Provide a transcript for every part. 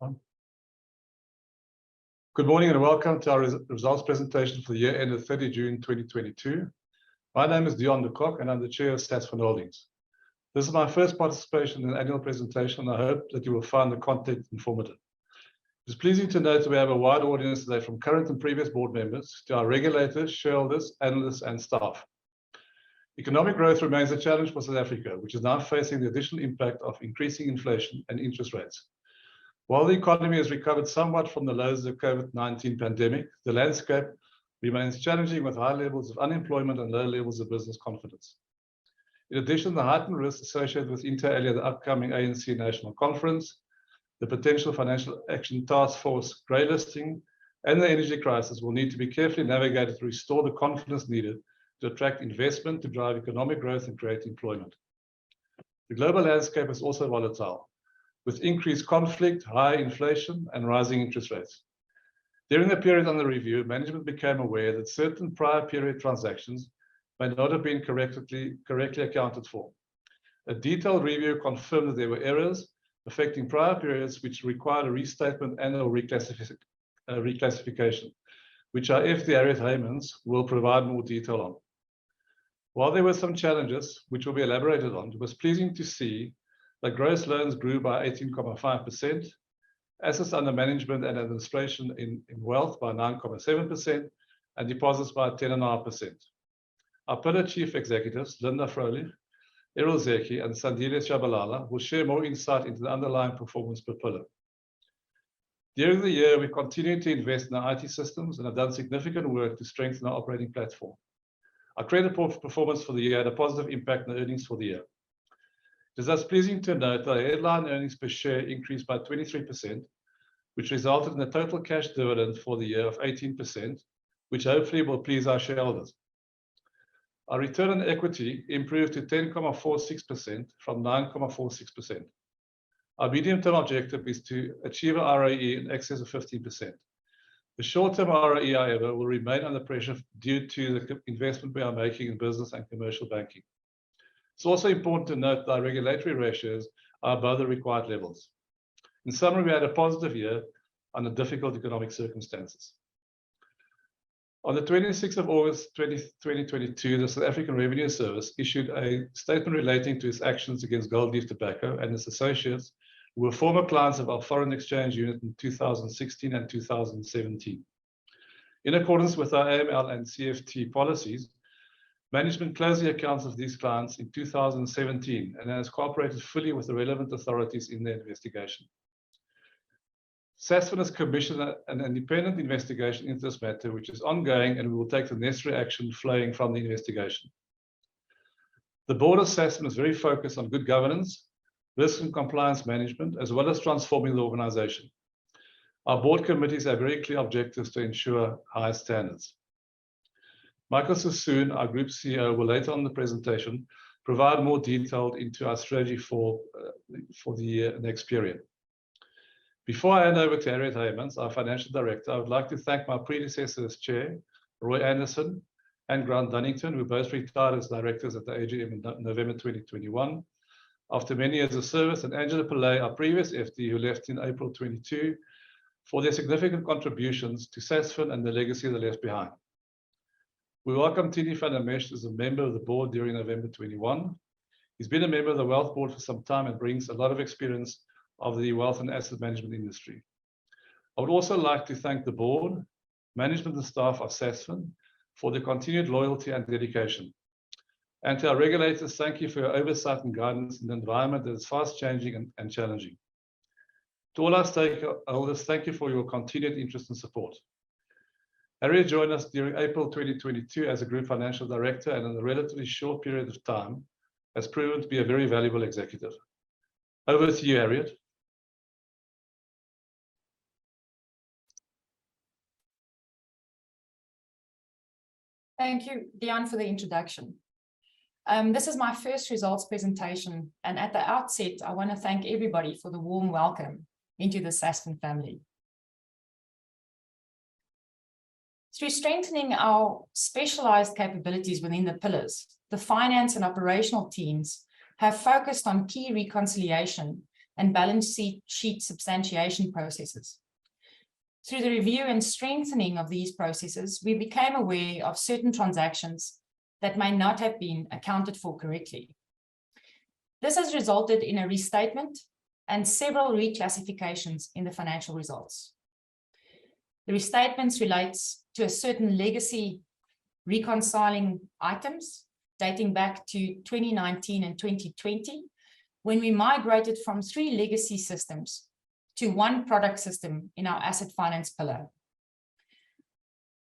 Good morning and welcome to our results presentation for the year ended 30 June 2022. My name is Dion de Kock and I'm the Chair of Sasfin Holdings. This is my first participation in an annual presentation and I hope that you will find the content informative. It's pleasing to note that we have a wide audience today from current and previous board members to our regulators, shareholders, analysts and staff. Economic growth remains a challenge for South Africa, which is now facing the additional impact of increasing inflation and interest rates. While the economy has recovered somewhat from the lows of the COVID-19 pandemic, the landscape remains challenging with high levels of unemployment and low levels of business confidence. In addition, the heightened risks associated with inter alia, the upcoming ANC National Conference, the potential Financial Action Task Force grey listing, and the energy crisis will need to be carefully navigated to restore the confidence needed to attract investment to drive economic growth and create employment. The global landscape is also volatile, with increased conflict, high inflation, and rising interest rates. During the period under review, management became aware that certain prior period transactions may not have been correctly accounted for. A detailed review confirmed that there were errors affecting prior periods which required a restatement and or reclassification, which our FD Harriet Heymans will provide more detail on. While there were some challenges, which will be elaborated on, it was pleasing to see that gross loans grew by 18.5%, assets under management and administration in wealth by 9.7%, and deposits by 10.5%. Our pillar chief executives, Linda Froley, Errol Zeki, and Sandile Shabalala, will share more insight into the underlying performance per pillar. During the year, we continued to invest in our IT systems and have done significant work to strengthen our operating platform. Our credit performance for the year had a positive impact on the earnings for the year. It is thus pleasing to note that our headline earnings per share increased by 23%, which resulted in a total cash dividend for the year of 18%, which hopefully will please our shareholders. Our return on equity improved to 10.46% from 9.46%. Our medium-term objective is to achieve an ROE in excess of 15%. The short-term ROE, however, will remain under pressure due to the investment we are making in business and commercial banking. It's also important to note that our regulatory ratios are above the required levels. In summary, we had a positive year under difficult economic circumstances. On the 26th of August 2022, the South African Revenue Service issued a statement relating to its actions against Gold Leaf Tobacco and its associates who were former clients of our foreign exchange unit in 2016 and 2017. In accordance with our AML and CFT policies, management closed the accounts of these clients in 2017 and has cooperated fully with the relevant authorities in their investigation. Sasfin has commissioned an independent investigation into this matter, which is ongoing, and we will take the necessary action flowing from the investigation. The board of Sasfin is very focused on good governance, risk and compliance management, as well as transforming the organization. Our board committees have very clear objectives to ensure high standards. Michael Sassoon, our Group CEO, will later on in the presentation provide more detail into our strategy for the next period. Before I hand over to Harriet Heymans, our Financial Director, I would like to thank my predecessor as Chair, Roy Anderson and Grant Dunnington, who both retired as directors at the AGM in November 2021. After many years of service, and Angela Pillay, our previous FD, who left in April 22, for their significant contributions to Sasfin and the legacy they left behind. We welcome Tini van der Merch as a member of the board during November 21. He's been a member of the Wealth Board for some time and brings a lot of experience of the wealth and asset management industry. I would also like to thank the board, management and staff of Sasfin for their continued loyalty and dedication. And to our regulators, thank you for your oversight and guidance in an environment that is fast changing and challenging. To all our stakeholders, thank you for your continued interest and support. Harriet joined us during April 2022 as a Group Financial Director, and in a relatively short period of time has proven to be a very valuable executive. Over to you, Harriet. Thank you, Dion, for the introduction. This is my first results presentation, and at the outset, I want to thank everybody for the warm welcome into the Sasfin family. Through strengthening our specialized capabilities within the pillars, the finance and operational teams have focused on key reconciliation and balance sheet substantiation processes. Through the review and strengthening of these processes, we became aware of certain transactions that may not have been accounted for correctly. This has resulted in a restatement and several reclassifications in the financial results. The restatements relates to a certain legacy reconciling items dating back to 2019 and 2020, when we migrated from 3 legacy systems to 1 product system in our asset finance pillar.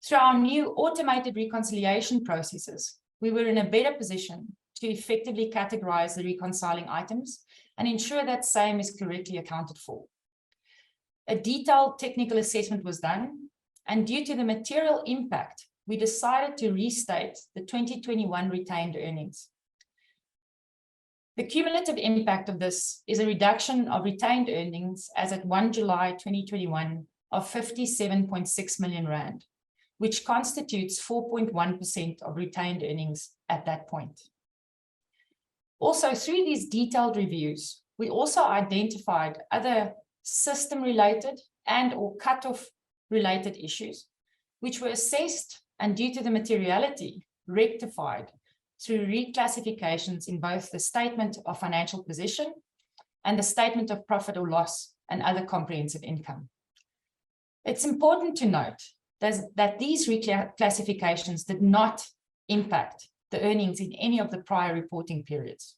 Through our new automated reconciliation processes, we were in a better position to effectively categorize the reconciling items and ensure that same is correctly accounted for. A detailed technical assessment was done, and due to the material impact, we decided to restate the 2021 retained earnings. The cumulative impact of this is a reduction of retained earnings as at 1 July 2021 of 57.6 million rand, which constitutes 4.1% of retained earnings at that point. Also, through these detailed reviews, we also identified other system-related and/or cut-off-related issues, which were assessed and, due to the materiality, rectified through reclassifications in both the statement of financial position and the statement of profit or loss and other comprehensive income. It's important to note that these reclassifications did not impact the earnings in any of the prior reporting periods.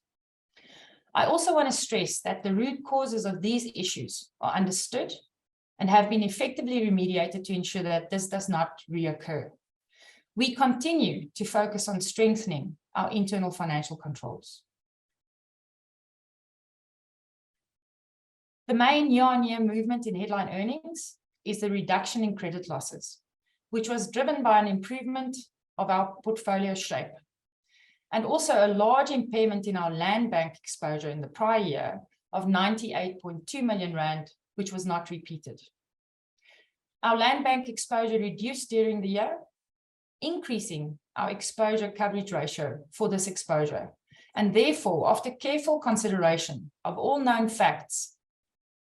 I also want to stress that the root causes of these issues are understood and have been effectively remediated to ensure that this does not reoccur. We continue to focus on strengthening our internal financial controls. The main year-on-year movement in headline earnings is the reduction in credit losses, which was driven by an improvement of our portfolio shape, and also a large impairment in our land bank exposure in the prior year of 98.2 million rand, which was not repeated. Our land bank exposure reduced during the year, increasing our exposure coverage ratio for this exposure. And therefore, after careful consideration of all known facts,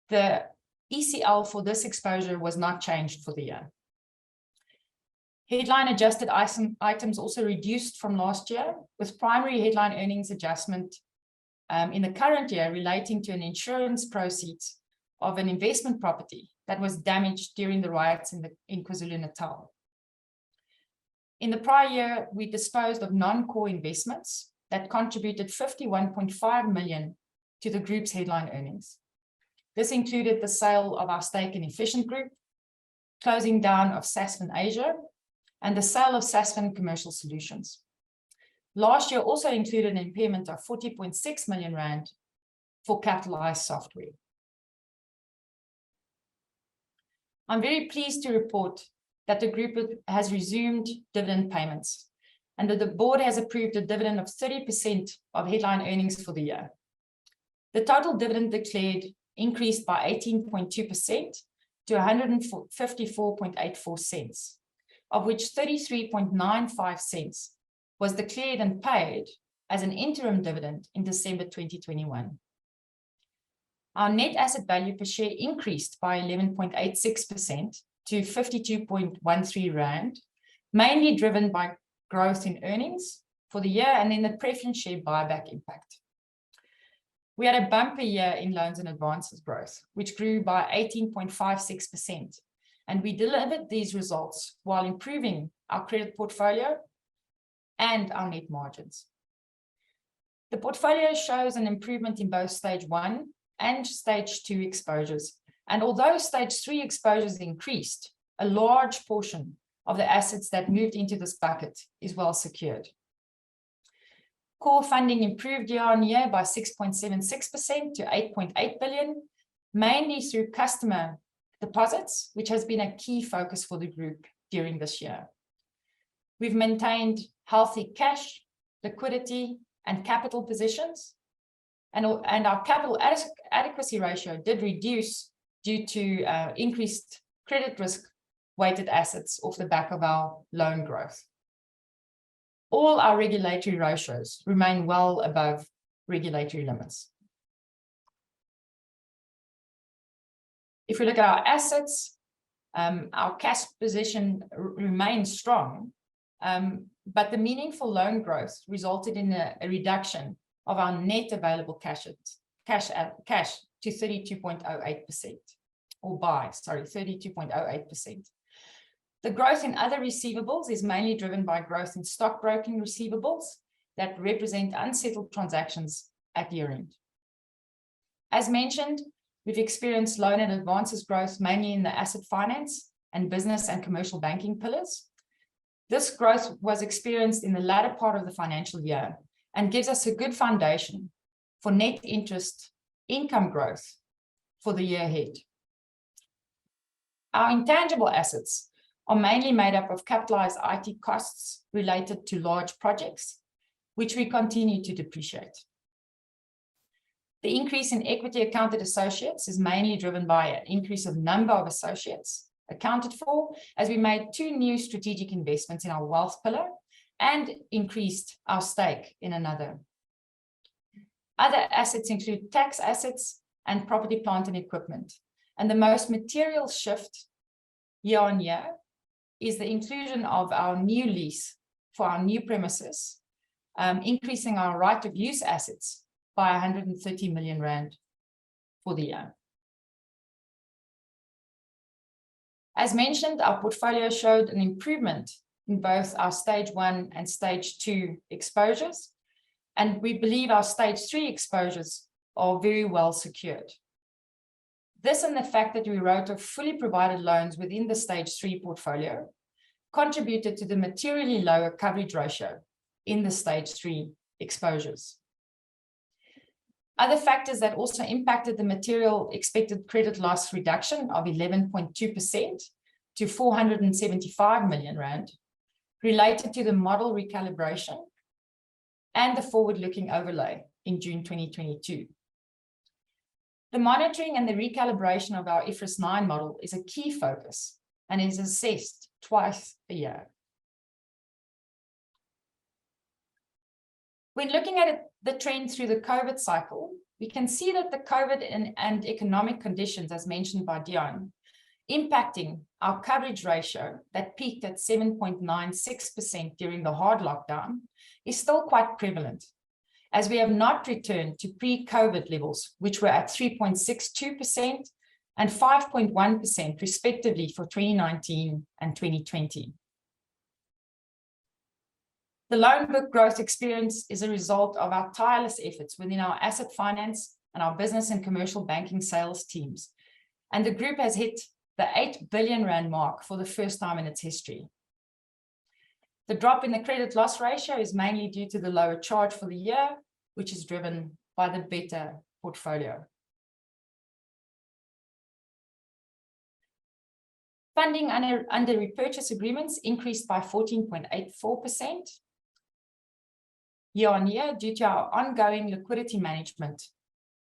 the ECL for this exposure was not changed for the year. Headline adjusted items also reduced from last year, with primary headline earnings adjustment in the current year relating to an insurance proceeds of an investment property that was damaged during the riots in KwaZulu-Natal. In the prior year, we disposed of non-core investments that contributed 51.5 million to the group's headline earnings. This included the sale of our stake in Efficient Group, closing down of Sasfin Asia, and the sale of Sasfin Commercial Solutions. Last year also included an impairment of 40.6 million rand for capitalized software. I'm very pleased to report that the group has resumed dividend payments, and that the board has approved a dividend of 30% of headline earnings for the year. The total dividend declared increased by 18.2% to 154.84 cents, of which 33.95 cents was declared and paid as an interim dividend in December 2021. Our net asset value per share increased by 11.86% to 52.13 rand, mainly driven by growth in earnings for the year and in the preference share buyback impact. We had a bumper year in loans and advances growth, which grew by 18.56%, and we delivered these results while improving our credit portfolio and our net margins. The portfolio shows an improvement in both stage 1 and stage 2 exposures, and although stage 3 exposures increased, a large portion of the assets that moved into this bucket is well secured. Core funding improved year on year by 6.76% to 8.8 billion, mainly through customer deposits, which has been a key focus for the group during this year. We've maintained healthy cash, liquidity, and capital positions, and our capital adequacy ratio did reduce due to increased credit risk weighted assets off the back of our loan growth. All our regulatory ratios remain well above regulatory limits. If we look at our assets, our cash position remains strong, but the meaningful loan growth resulted in a reduction of our net available cash to 32.08%, or by, sorry, 32.08%. The growth in other receivables is mainly driven by growth in stockbroking receivables that represent unsettled transactions at year-end. As mentioned, we've experienced loan and advances growth mainly in the asset finance and business and commercial banking pillars. This growth was experienced in the latter part of the financial year and gives us a good foundation for net interest income growth for the year ahead. Our intangible assets are mainly made up of capitalized IT costs related to large projects, which we continue to depreciate. The increase in equity accounted associates is mainly driven by an increase of number of associates accounted for, as we made 2 new strategic investments in our wealth pillar and increased our stake in another. Other assets include tax assets and property, plant and equipment. And the most material shift year on year is the inclusion of our new lease for our new premises, increasing our right of use assets by 130 million rand for the year. As mentioned, our portfolio showed an improvement in both our stage 1 and stage 2 exposures, and we believe our stage 3 exposures are very well secured. This and the fact that we wrote off fully provided loans within the stage 3 portfolio contributed to the materially lower coverage ratio in the stage 3 exposures. Other factors that also impacted the material expected credit loss reduction of 11.2% to 475 million rand related to the model recalibration and the forward-looking overlay in June 2022. The monitoring and the recalibration of our IFRS 9 model is a key focus and is assessed twice a year. When looking at the trend through the COVID cycle, we can see that the COVID and economic conditions, as mentioned by Dion, impacting our coverage ratio that peaked at 7.96% during the hard lockdown is still quite prevalent, as we have not returned to pre-COVID levels, which were at 3.62% and 5.1% respectively for 2019 and 2020. The loan book growth experience is a result of our tireless efforts within our asset finance and our business and commercial banking sales teams. And the group has hit the 8 billion rand mark for the first time in its history. The drop in the credit loss ratio is mainly due to the lower charge for the year, which is driven by the better portfolio. Funding under repurchase agreements increased by 14.84% year on year due to our ongoing liquidity management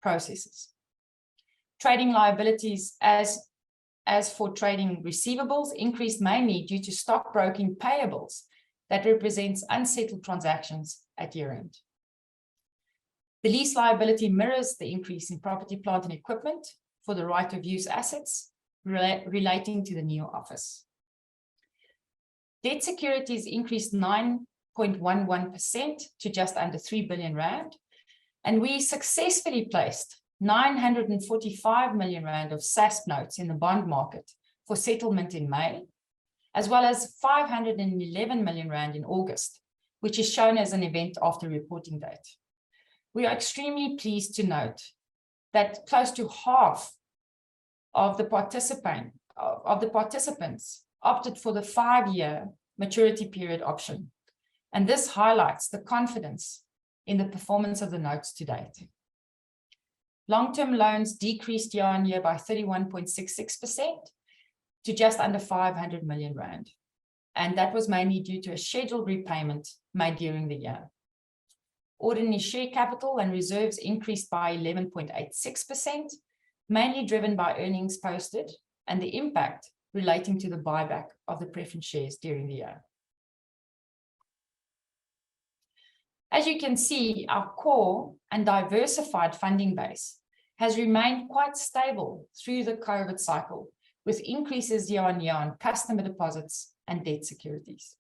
processes. Trading liabilities as for trading receivables increased mainly due to stockbroking payables that represents unsettled transactions at year-end. The lease liability mirrors the increase in property, plant and equipment for the right of use assets relating to the new office. Debt securities increased 9.11% to just under 3 billion rand, and we successfully placed 945 million rand of SAS notes in the bond market for settlement in May, as well as 511 million rand in August, which is shown as an event after reporting date. We are extremely pleased to note that close to half of the participants opted for the 5-year maturity period option. And this highlights the confidence in the performance of the notes to date. Long-term loans decreased year on year by 31.66% to just under 500 million rand. And that was mainly due to a scheduled repayment made during the year. Ordinary share capital and reserves increased by 11.86%, mainly driven by earnings posted and the impact relating to the buyback of the preference shares during the year. As you can see, our core and diversified funding base has remained quite stable through the COVID cycle, with increases year on year on customer deposits and debt securities.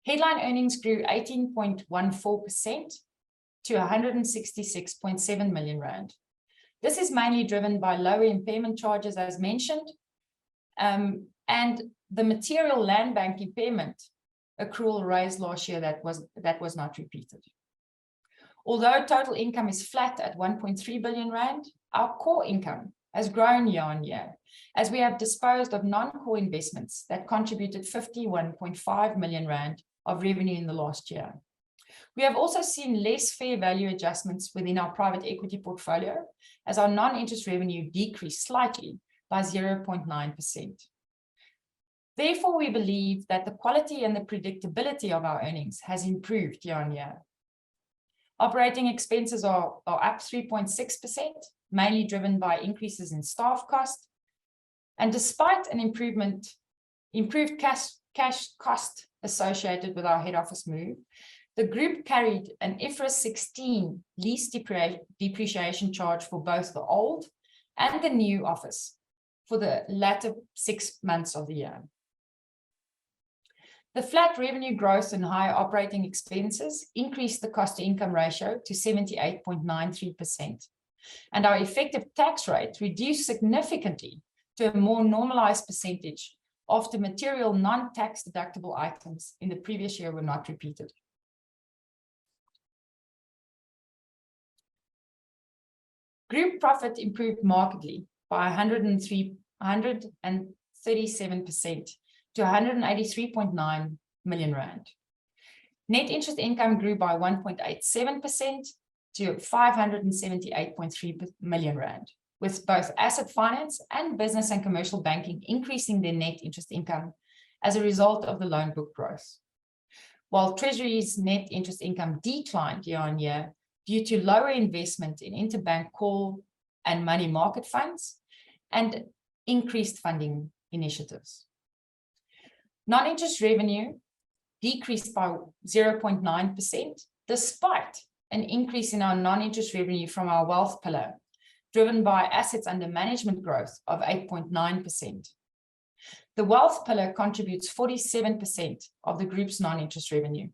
Headline earnings grew 18.14% to 166.7 million rand. This is mainly driven by lower impairment charges, as mentioned, and the material land bank impairment accrual raised last year that was not repeated. Although total income is flat at 1.3 billion rand, our core income has grown year on year, as we have disposed of non-core investments that contributed 51.5 million rand of revenue in the last year. We have also seen less fair value adjustments within our private equity portfolio, as our non-interest revenue decreased slightly by 0.9%. Therefore, we believe that the quality and the predictability of our earnings has improved year on year. Operating expenses are up 3.6%, mainly driven by increases in staff cost. And despite an improved cash cost associated with our head office move, the group carried an IFRS 16 lease depreciation charge for both the old and the new office for the latter 6 months of the year. The flat revenue growth and higher operating expenses increased the cost-to-income ratio to 78.93%, and our effective tax rate reduced significantly to a more normalized percentage after material non-tax deductible items in the previous year were not repeated. Group profit improved markedly by 137% to 183.9 million rand. Net interest income grew by 1.87% to 578.3 million rand, with both asset finance and business and commercial banking increasing their net interest income as a result of the loan book growth. While Treasury's net interest income declined year on year due to lower investment in interbank call and money market funds and increased funding initiatives. Non-interest revenue decreased by 0.9%, despite an increase in our non-interest revenue from our wealth pillar, driven by assets under management growth of 8.9%. The wealth pillar contributes 47% of the group's non-interest revenue.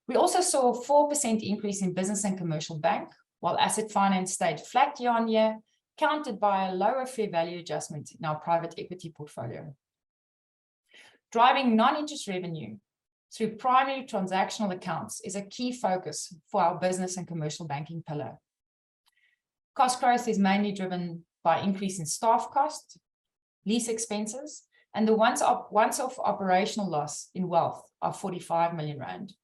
We also saw a 4% increase in business and commercial bank, while asset finance stayed flat year on year, countered by a lower fair value adjustment in our private equity portfolio. Driving non-interest revenue through primary transactional accounts is a key focus for our business and commercial banking pillar. Cost growth is mainly driven by increase in staff costs, lease expenses, and the once-off operational loss in wealth of 45 million rand.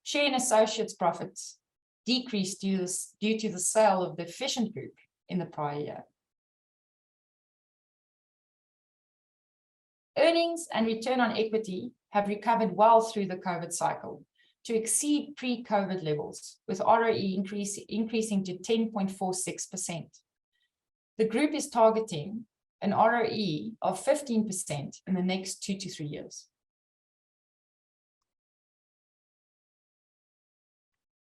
Share in associates profits decreased due to the sale of the Efficient Group in the prior year. Earnings and return on equity have recovered well through the COVID cycle to exceed pre-COVID levels, with ROE increasing to 10.46%. The group is targeting an ROE of 15% in the next 2 to 3 years.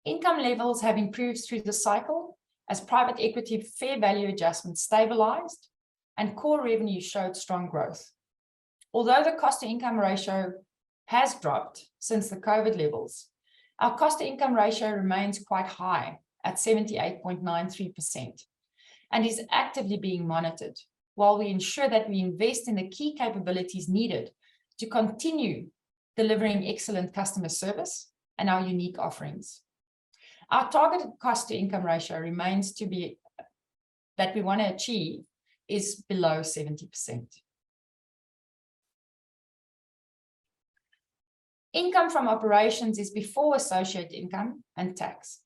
Income levels have improved through the cycle as private equity fair value adjustments stabilized and core revenue showed strong growth. Although the cost-to-income ratio has dropped since the COVID levels, our cost-to-income ratio remains quite high at 78.93% and is actively being monitored while we ensure that we invest in the key capabilities needed to continue delivering excellent customer service and our unique offerings. Our targeted cost-to-income ratio remains to be that we want to achieve is below 70%. Income from operations is before associate income and tax.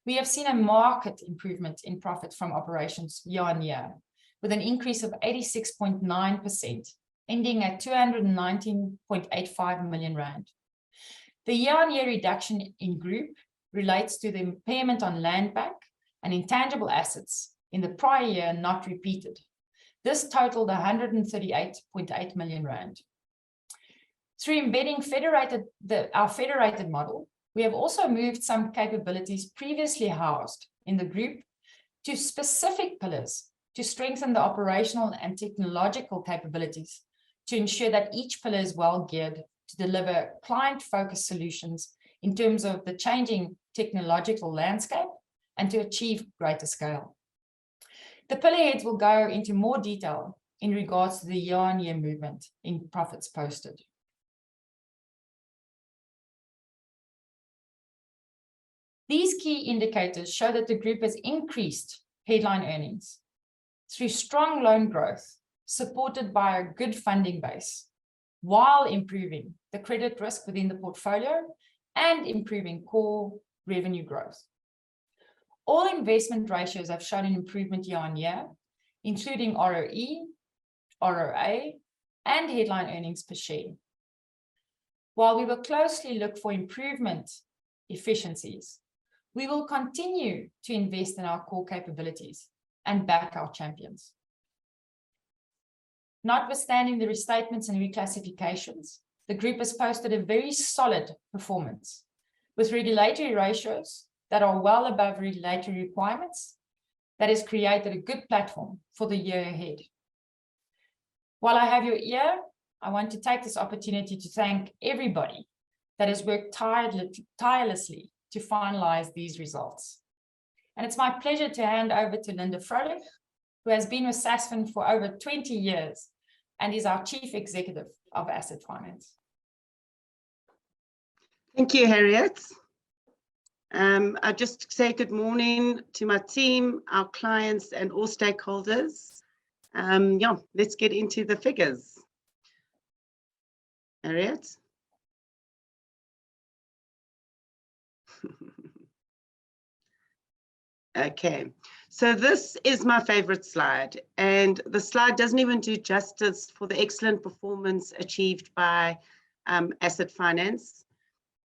We have seen a marked improvement in profit from operations year on year, with an increase of 86.9%, ending at 219.85 million rand. The year-on-year reduction in group relates to the impairment on land bank and intangible assets in the prior year not repeated. This totaled 138.8 million rand. Through embedding our federated model, We have also moved some capabilities previously housed in the group to specific pillars to strengthen the operational and technological capabilities to ensure that each pillar is well geared to deliver client-focused solutions in terms of the changing technological landscape and to achieve greater scale. The pillar heads will go into more detail in regards to the year-on-year movement in profits posted. These key indicators show that the group has increased headline earnings through strong loan growth, supported by a good funding base, while improving the credit risk within the portfolio and improving core revenue growth. All investment ratios have shown an improvement year on year, including ROE, ROA, and headline earnings per share. While we will closely look for improvement efficiencies, we will continue to invest in our core capabilities and back our champions. Notwithstanding the restatements and reclassifications, the group has posted a very solid performance with regulatory ratios that are well above regulatory requirements that has created a good platform for the year ahead. While I have your ear, I want to take this opportunity to thank everybody that has worked tirelessly to finalize these results. And it's my pleasure to hand over to Linda Froelich, who has been with Sasfin for over 20 years and is our Chief Executive of Asset Finance. Thank you, Harriet. I just say good morning to my team, our clients, and all stakeholders. Yeah, let's get into the figures. Harriet. Okay, so this is my favorite slide, and the slide doesn't even do justice for the excellent performance achieved by Asset Finance.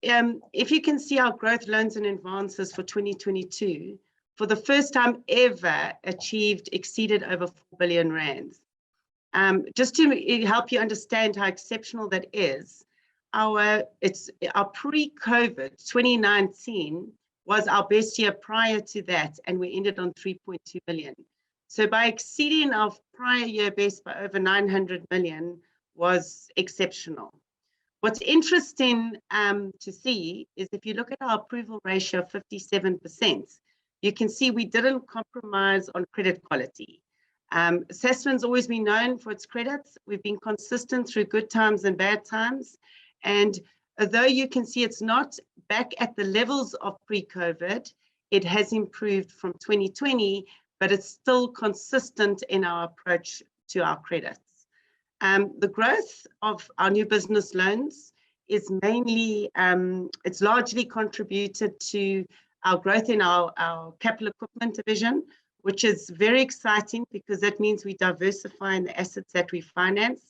If you can see our growth loans and advances for 2022, for the first time ever exceeded over 4 billion rands. Just to help you understand how exceptional that is, our pre-COVID 2019 was our best year prior to that, and we ended on 3.2 billion. So by exceeding our prior year best by over 900 million was exceptional. What's interesting to see is if you look at our approval ratio of 57%, you can see we didn't compromise on credit quality. Sasfin's always been known for its credits. We've been consistent through good times and bad times. And although you can see it's not back at the levels of pre-COVID, it has improved from 2020, but it's still consistent in our approach to our credits. The growth of our new business loans is mainly, it's largely contributed to our growth in our capital equipment division, which is very exciting because that means we diversify in the assets that we finance.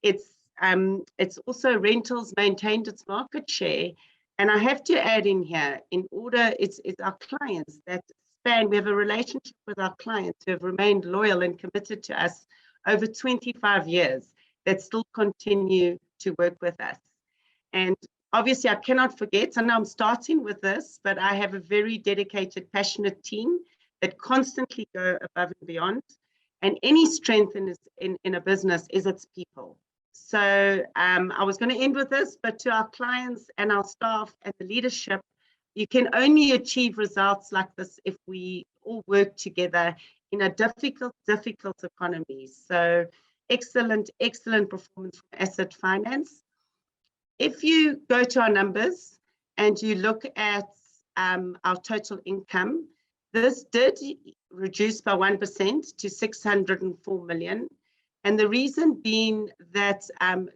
It's also rentals maintained its market share. And I have to add in here, it's our clients that span, we have a relationship with our clients who have remained loyal and committed to us over 25 years that still continue to work with us. And obviously I cannot forget, I know I'm starting with this, but I have a very dedicated, passionate team that constantly go above and beyond. And any strength in a business is its people. So I was going to end with this, but to our clients and our staff and the leadership, you can only achieve results like this if we all work together in a difficult economy. So excellent performance from Asset Finance. If you go to our numbers and you look at our total income, this did reduce by 1% to 604 million. And the reason being that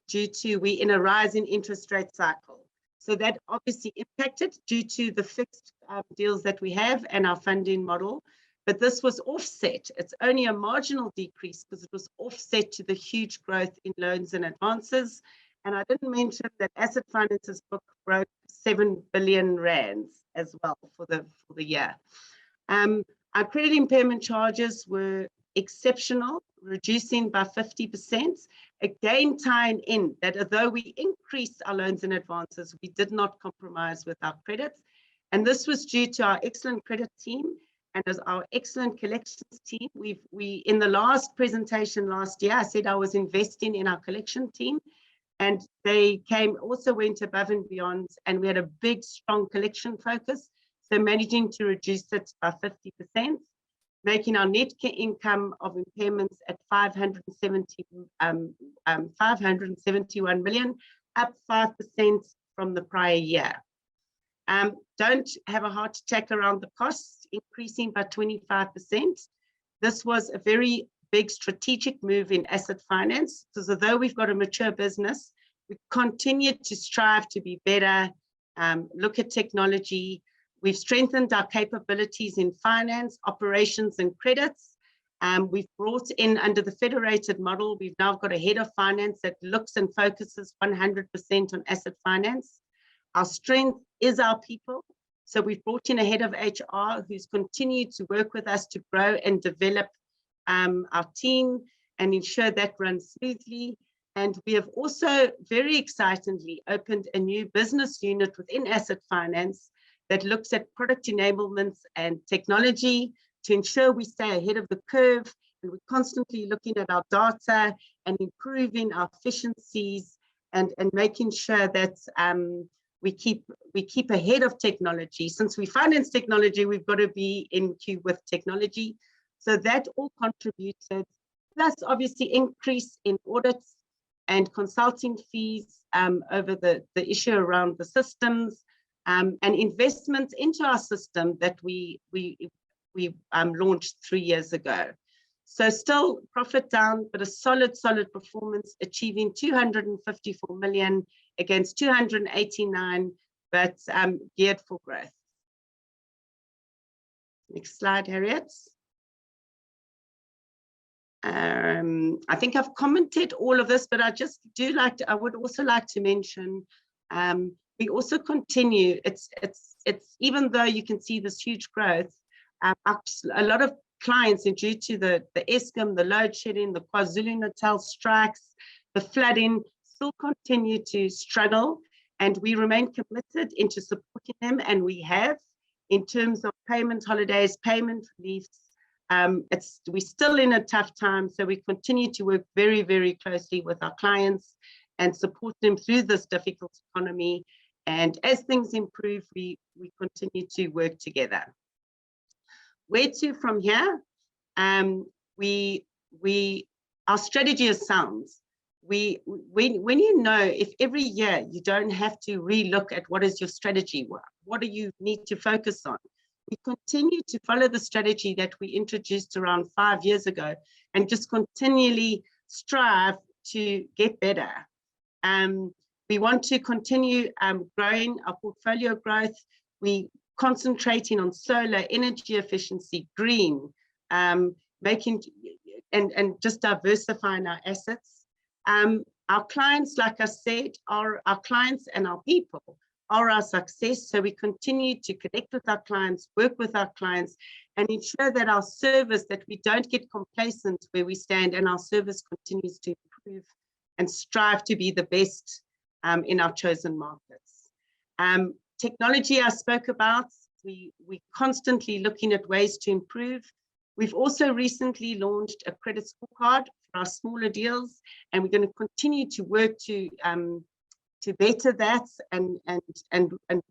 due to we're in a rising interest rate cycle. So that obviously impacted due to the fixed deals that we have and our funding model. But this was offset. It's only a marginal decrease because it was offset to the huge growth in loans and advances. And I didn't mention that Asset Finance's book broke 7 billion rands as well for the year. Our credit impairment charges were exceptional, reducing by 50%. Again, tying in that although we increased our loans and advances, we did not compromise with our credits. And this was due to our excellent credit team and as our excellent collections team. We in the last presentation last year, I said I was investing in our collection team, and they also went above and beyond, and we had a big, strong collection focus. So managing to reduce it by 50%, making our net income of impairments at 571 million, up 5% from the prior year. Don't have a heart attack around the costs, increasing by 25%. This was a very big strategic move in asset finance, because although we've got a mature business, we continue to strive to be better, look at technology. We've strengthened our capabilities in finance, operations, and credits. We've brought in, under the federated model, we've now got a head of finance that looks and focuses 100% on asset finance. Our strength is our people. So we've brought in a head of HR who's continued to work with us to grow and develop our team and ensure that runs smoothly. And we have also very excitedly opened a new business unit within asset finance that looks at product enablements and technology to ensure we stay ahead of the curve. And we're constantly looking at our data and improving our efficiencies and making sure that we keep ahead of technology. Since we finance technology, we've got to be in queue with technology. So that all contributed, plus obviously increase in audits and consulting fees over the issue around the systems, and investments into our system that we launched 3 years ago. So still profit down, but a solid performance, achieving 254 million against 289, but geared for growth. Next slide, Harriet. I think I've commented all of this, but I would also like to mention, we also continue, it's even though you can see this huge growth, a lot of clients, and due to the Eskom, the load shedding, the KwaZulu-Natal strikes, the flooding, still continue to struggle, and we remain committed into supporting them, and we have, in terms of payment holidays, payment reliefs. We're still in a tough time, so we continue to work very, very closely with our clients and support them through this difficult economy. And as things improve, we continue to work together. Where to from here? Our strategy is sound. When you know, if every year you don't have to relook at what is your strategy, what do you need to focus on? We continue to follow the strategy that we introduced around 5 years ago and just continually strive to get better. We want to continue growing our portfolio growth. We concentrating on solar, energy efficiency, green, making and just diversifying our assets. Our clients, like I said, are our clients, and our people are our success. So we continue to connect with our clients, work with our clients, and ensure that our service, that we don't get complacent where we stand, and our service continues to improve and strive to be the best in our chosen markets. Technology I spoke about, we constantly looking at ways to improve. We've also recently launched a credit scorecard for our smaller deals, and we're going to continue to work to better that and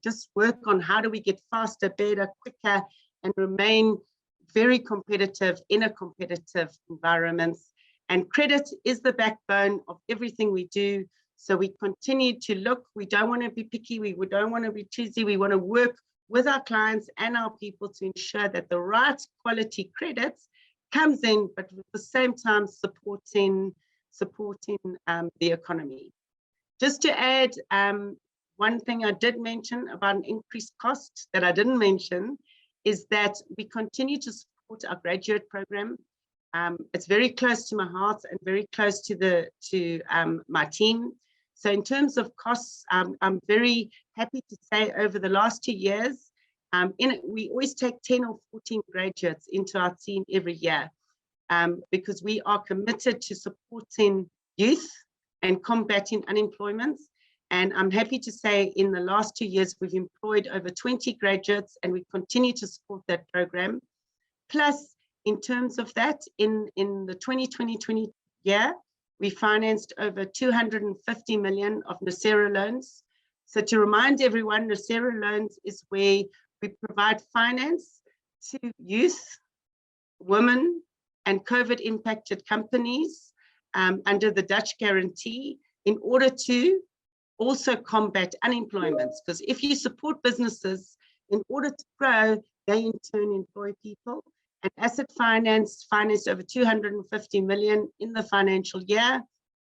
just work on how do we get faster, better, quicker, and remain very competitive in a competitive environment. And credit is the backbone of everything we do. So we continue to look. We don't want to be picky. We don't want to be choosy. We want to work with our clients and our people to ensure that the right quality credits comes in, but at the same time supporting the economy. Just to add, one thing I did mention about an increased cost that I didn't mention is that we continue to support our graduate program. It's very close to my heart and very close to my team. So in terms of costs, I'm very happy to say over the last 2 years, we always take 10 or 14 graduates into our team every year. because we are committed to supporting youth and combating unemployment. And I'm happy to say in the last 2 years, we've employed over 20 graduates, and we continue to support that program. Plus, in terms of that, in the 2020 year, we financed over 250 million of Nacera loans. So to remind everyone, Nacera loans is where we provide finance to youth, women, and COVID impacted companies under the Dutch guarantee in order to also combat unemployment. Because if you support businesses in order to grow, they in turn employ people. And Asset Finance financed over 250 million in the financial year.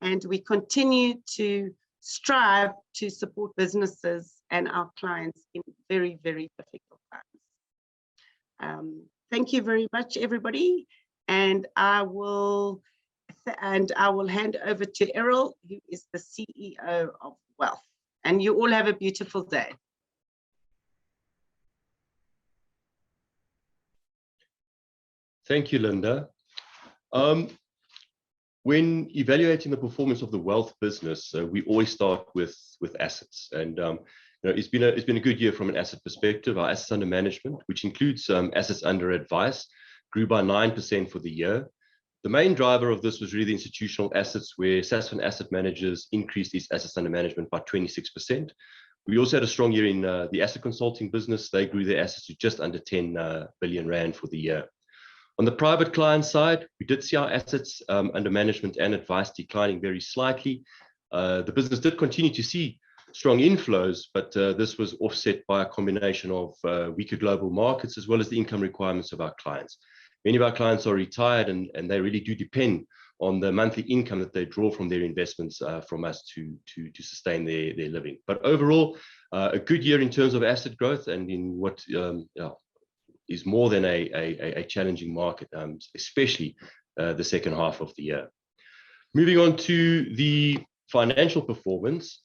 And we continue to strive to support businesses and our clients in very, very difficult times. Thank you very much, everybody. And I will hand over to Errol, who is the CEO of Wealth. And you all have a beautiful day. Thank you, Linda. When evaluating the performance of the wealth business, we always start with assets. And it's been a good year from an asset perspective. Our assets under management, which includes assets under advice, grew by 9% for the year. The main driver of this was really the institutional assets, where Sasfin Asset Managers increased its assets under management by 26%. We also had a strong year in the asset consulting business. They grew their assets to just under 10 billion rand for the year. On the private client side, we did see our assets under management and advice declining very slightly. The business did continue to see strong inflows, but this was offset by a combination of weaker global markets as well as the income requirements of our clients. Many of our clients are retired, and they really do depend on the monthly income that they draw from their investments from us to sustain their living. But overall, a good year in terms of asset growth, and in what is more than a challenging market, especially the second half of the year. Moving on to the financial performance,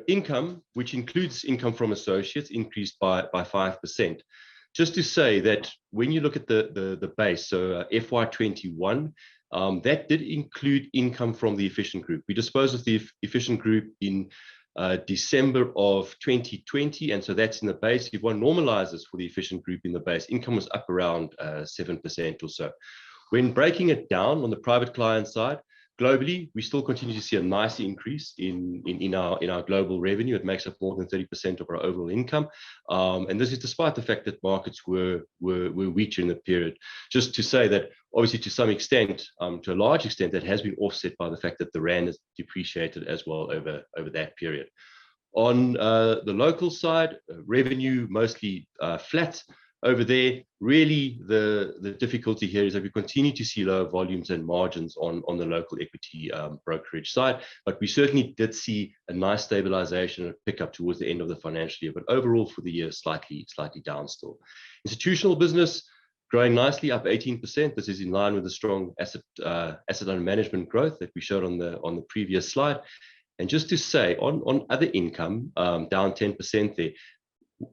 income, which includes income from associates, increased by 5%. Just to say that when you look at the base, so FY21, that did include income from the Efficient Group. We disposed of the Efficient Group in December of 2020, and so that's in the base. If one normalizes for the Efficient Group in the base, income was up around 7% or so. When breaking it down on the private client side, globally, we still continue to see a nice increase in our global revenue. It makes up more than 30% of our overall income, and this is despite the fact that markets were weaker in the period. Just to say that, obviously, to some extent, to a large extent, that has been offset by the fact that the rand has depreciated as well over that period. On the local side, revenue mostly flat. Over there, really the difficulty here is that we continue to see lower volumes and margins on the local equity brokerage side, but we certainly did see a nice stabilization and pick up towards the end of the financial year. But overall for the year, slightly down still. Institutional business growing nicely, up 18%. This is in line with the strong asset under management growth that we showed on the previous slide. And just to say, on other income, down 10% there.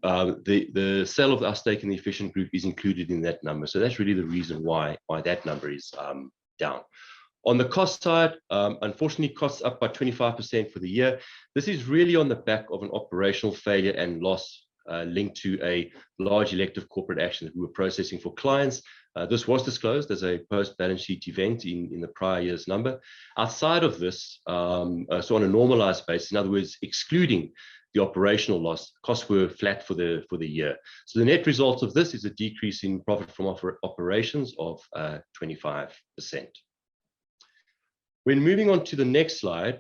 The sale of our stake in the Efficient Group is included in that number. So that's really the reason why that number is down. On the cost side, unfortunately, costs up by 25% for the year. This is really on the back of an operational failure and loss linked to a large elective corporate action that we were processing for clients. This was disclosed as a post-balance sheet event in the prior year's number. Outside of this, so on a normalized basis, in other words, excluding the operational loss, costs were flat for the year. So the net result of this is a decrease in profit from operations of 25%. When moving on to the next slide,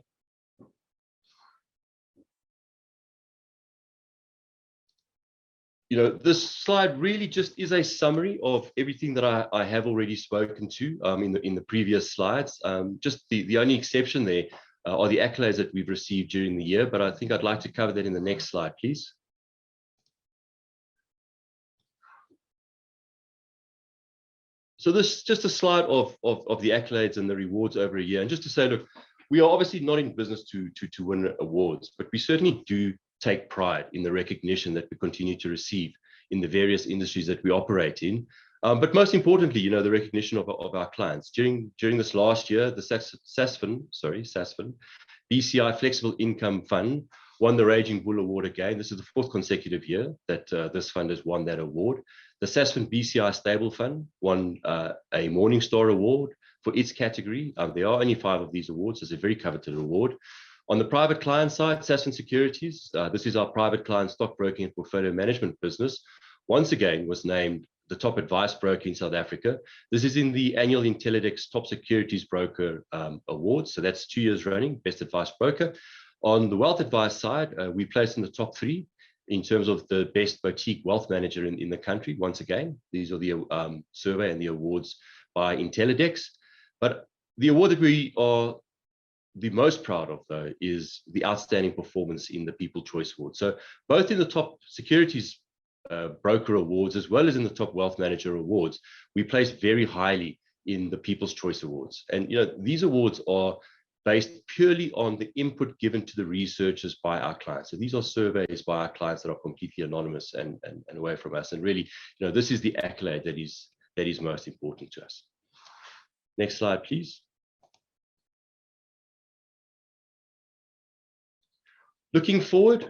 this slide really just is a summary of everything that I have already spoken to in the previous slides. Just the only exception there are the accolades that we've received during the year, but I think I'd like to cover that in the next slide, please. So this is just a slide of the accolades and the rewards over a year. And just to say, look, we are obviously not in business to win awards, but we certainly do take pride in the recognition that we continue to receive in the various industries that we operate in. But most importantly, you know, the recognition of our clients. During this last year, the Sasfin BCI Flexible Income Fund won the Raging Bull Award again. This is the 4th consecutive year that this fund has won that award. The Sasfin BCI Stable Fund won a Morningstar Award for its category. There are only 5 of these awards. It's a very coveted award. On the private client side, Sasfin Securities, this is our private client stockbroking and portfolio management business, once again was named the top advice broker in South Africa. This is in the annual Intellidex Top Securities Broker Award. So that's 2 years running, best advice broker. On the wealth advice side, we placed in the top 3 in terms of the best boutique wealth manager in the country. Once again, these are the survey and the awards by Intellidex. But the award that we are the most proud of, though, is the outstanding performance in the People Choice Award. So both in the top securities broker awards as well as in the top wealth manager awards, we placed very highly in the People's Choice Awards. And you know, these awards are based purely on the input given to the researchers by our clients. So these are surveys by our clients that are completely anonymous and away from us. And really, you know, this is the accolade that is most important to us. Next slide, please. Looking forward,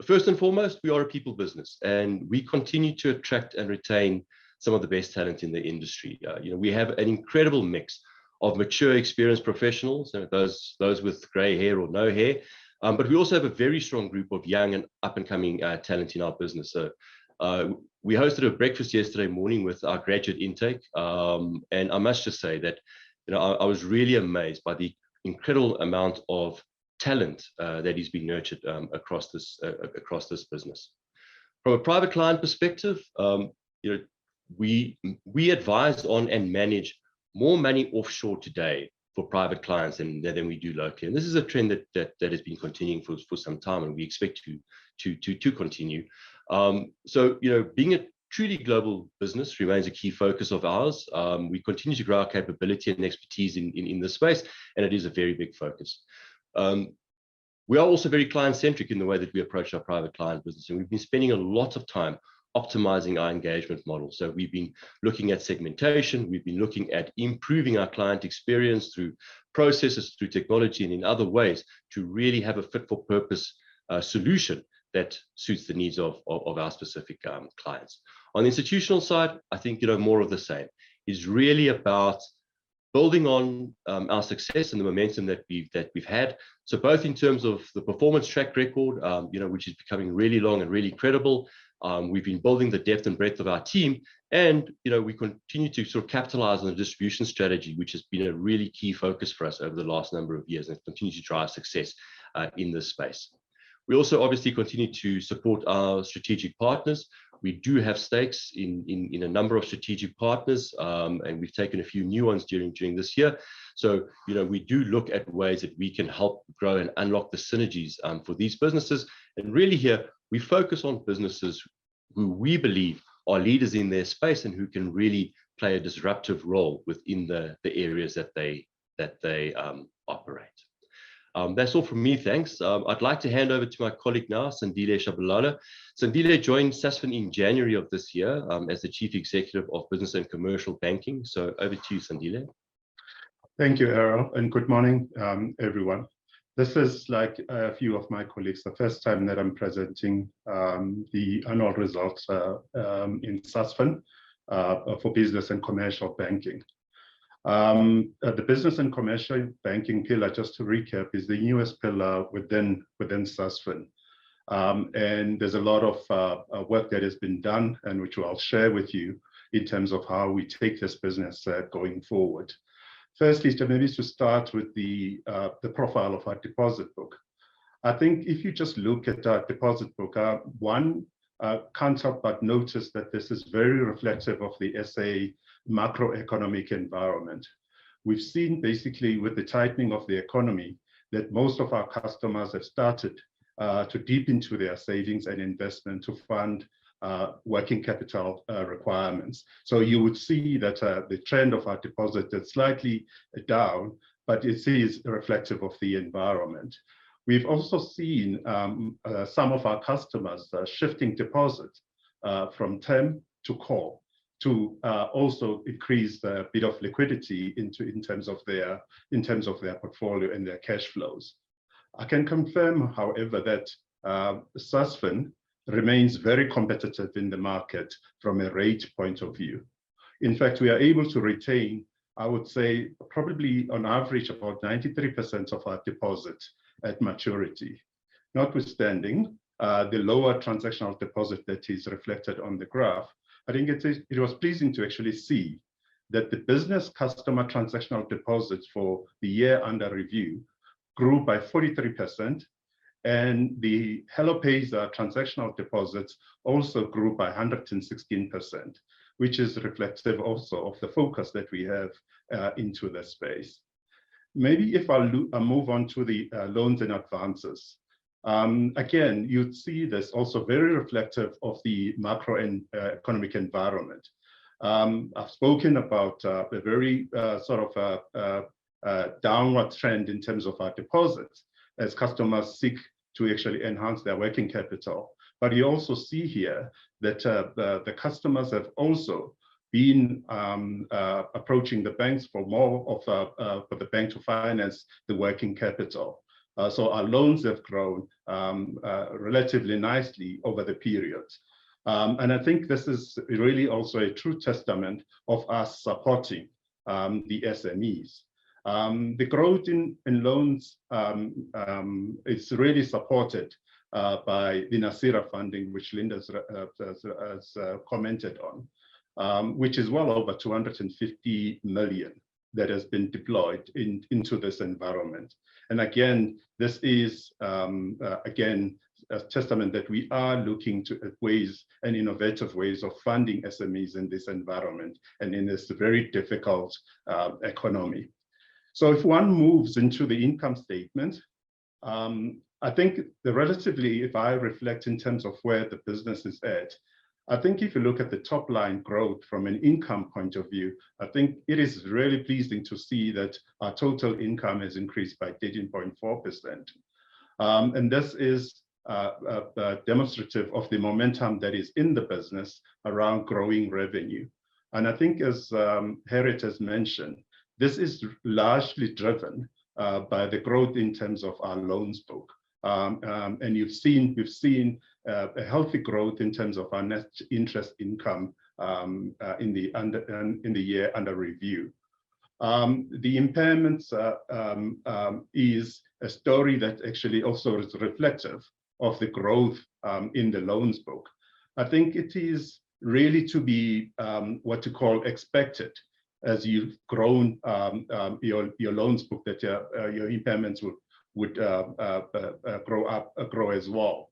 first and foremost, we are a people business, and we continue to attract and retain some of the best talent in the industry. You know, we have an incredible mix of mature, experienced professionals, those with grey hair or no hair, but we also have a very strong group of young and up-and-coming talent in our business. So we hosted a breakfast yesterday morning with our graduate intake, and I must just say that, you know, I was really amazed by the incredible amount of talent that is being nurtured across this business. From a private client perspective, you know, we advise on and manage more money offshore today for private clients than we do locally, and this is a trend that has been continuing for some time, and we expect to continue. So you know, being a truly global business remains a key focus of ours. We continue to grow our capability and expertise in this space, and it is a very big focus. We are also very client-centric in the way that we approach our private client business, and we've been spending a lot of time optimizing our engagement model. So we've been looking at segmentation, we've been looking at improving our client experience through processes, through technology, and in other ways to really have a fit-for-purpose solution that suits the needs of our specific clients. On the institutional side, I think, you know, more of the same is really about building on our success and the momentum that we've had. So both in terms of the performance track record, you know, which is becoming really long and really credible. We've been building the depth and breadth of our team, and you know, we continue to sort of capitalize on the distribution strategy, which has been a really key focus for us over the last number of years, and continue to drive success in this space. We also obviously continue to support our strategic partners. We do have stakes in a number of strategic partners, and we've taken a few new ones during this year. So, you know, we do look at ways that we can help grow and unlock the synergies for these businesses. And really here, we focus on businesses who we believe are leaders in their space and who can really play a disruptive role within the areas that they operate. That's all from me, thanks. I'd like to hand over to my colleague now, Sandile Shabalala. Sandile joined Sasfin in January of this year as the Chief Executive of Business and Commercial Banking. So over to you, Sandile. Thank you, Errol, and good morning, everyone. This is, like a few of my colleagues, the first time that I'm presenting the annual results in Sasfin for Business and Commercial Banking. The business and commercial banking pillar, just to recap, is the newest pillar within Sasfin. And there's a lot of work that has been done, and which I'll share with you in terms of how we take this business going forward. Firstly, to start with the profile of our deposit book. I think if you just look at our deposit book, one can't help but notice that this is very reflective of the SA macroeconomic environment. We've seen basically with the tightening of the economy that most of our customers have started to dip into their savings and investment to fund working capital requirements. So you would see that the trend of our deposit is slightly down, but it is reflective of the environment. We've also seen some of our customers shifting deposits from term to core. to also increase a bit of liquidity in terms of their portfolio and their cash flows. I can confirm, however, that Sasfin remains very competitive in the market from a rate point of view. In fact, we are able to retain, I would say, probably on average about 93% of our deposits at maturity. Notwithstanding the lower transactional deposit that is reflected on the graph, I think it was pleasing to actually see that the business customer transactional deposits for the year under review grew by 43%, and the Hello Payza transactional deposits also grew by 116%, which is reflective also of the focus that we have into this space. Maybe if I move on to the loans and advances. Again, you'd see this also very reflective of the macro and economic environment. I've spoken about a very sort of downward trend in terms of our deposits as customers seek to actually enhance their working capital. But you also see here that the customers have also been approaching the banks for more of for the bank to finance the working capital. So our loans have grown relatively nicely over the period. And I think this is really also a true testament of us supporting the SMEs. The growth in loans is really supported by the Nasira funding, which Linda has commented on, which is well over 250 million that has been deployed into this environment. And again, this is, again, a testament that we are looking at ways and innovative ways of funding SMEs in this environment and in this very difficult economy. So if one moves into the income statement, I think relatively, if I reflect in terms of where the business is at, I think if you look at the top line growth from an income point of view, I think it is really pleasing to see that our total income has increased by 13.4%. And this is demonstrative of the momentum that is in the business around growing revenue. And I think as Harriet has mentioned, this is largely driven by the growth in terms of our loans book. And we've seen a healthy growth in terms of our net interest income in the year under review. The impairments is a story that actually also is reflective of the growth in the loans book. I think it is really to be what you call expected as you've grown your loans book, that your impairments would grow as well.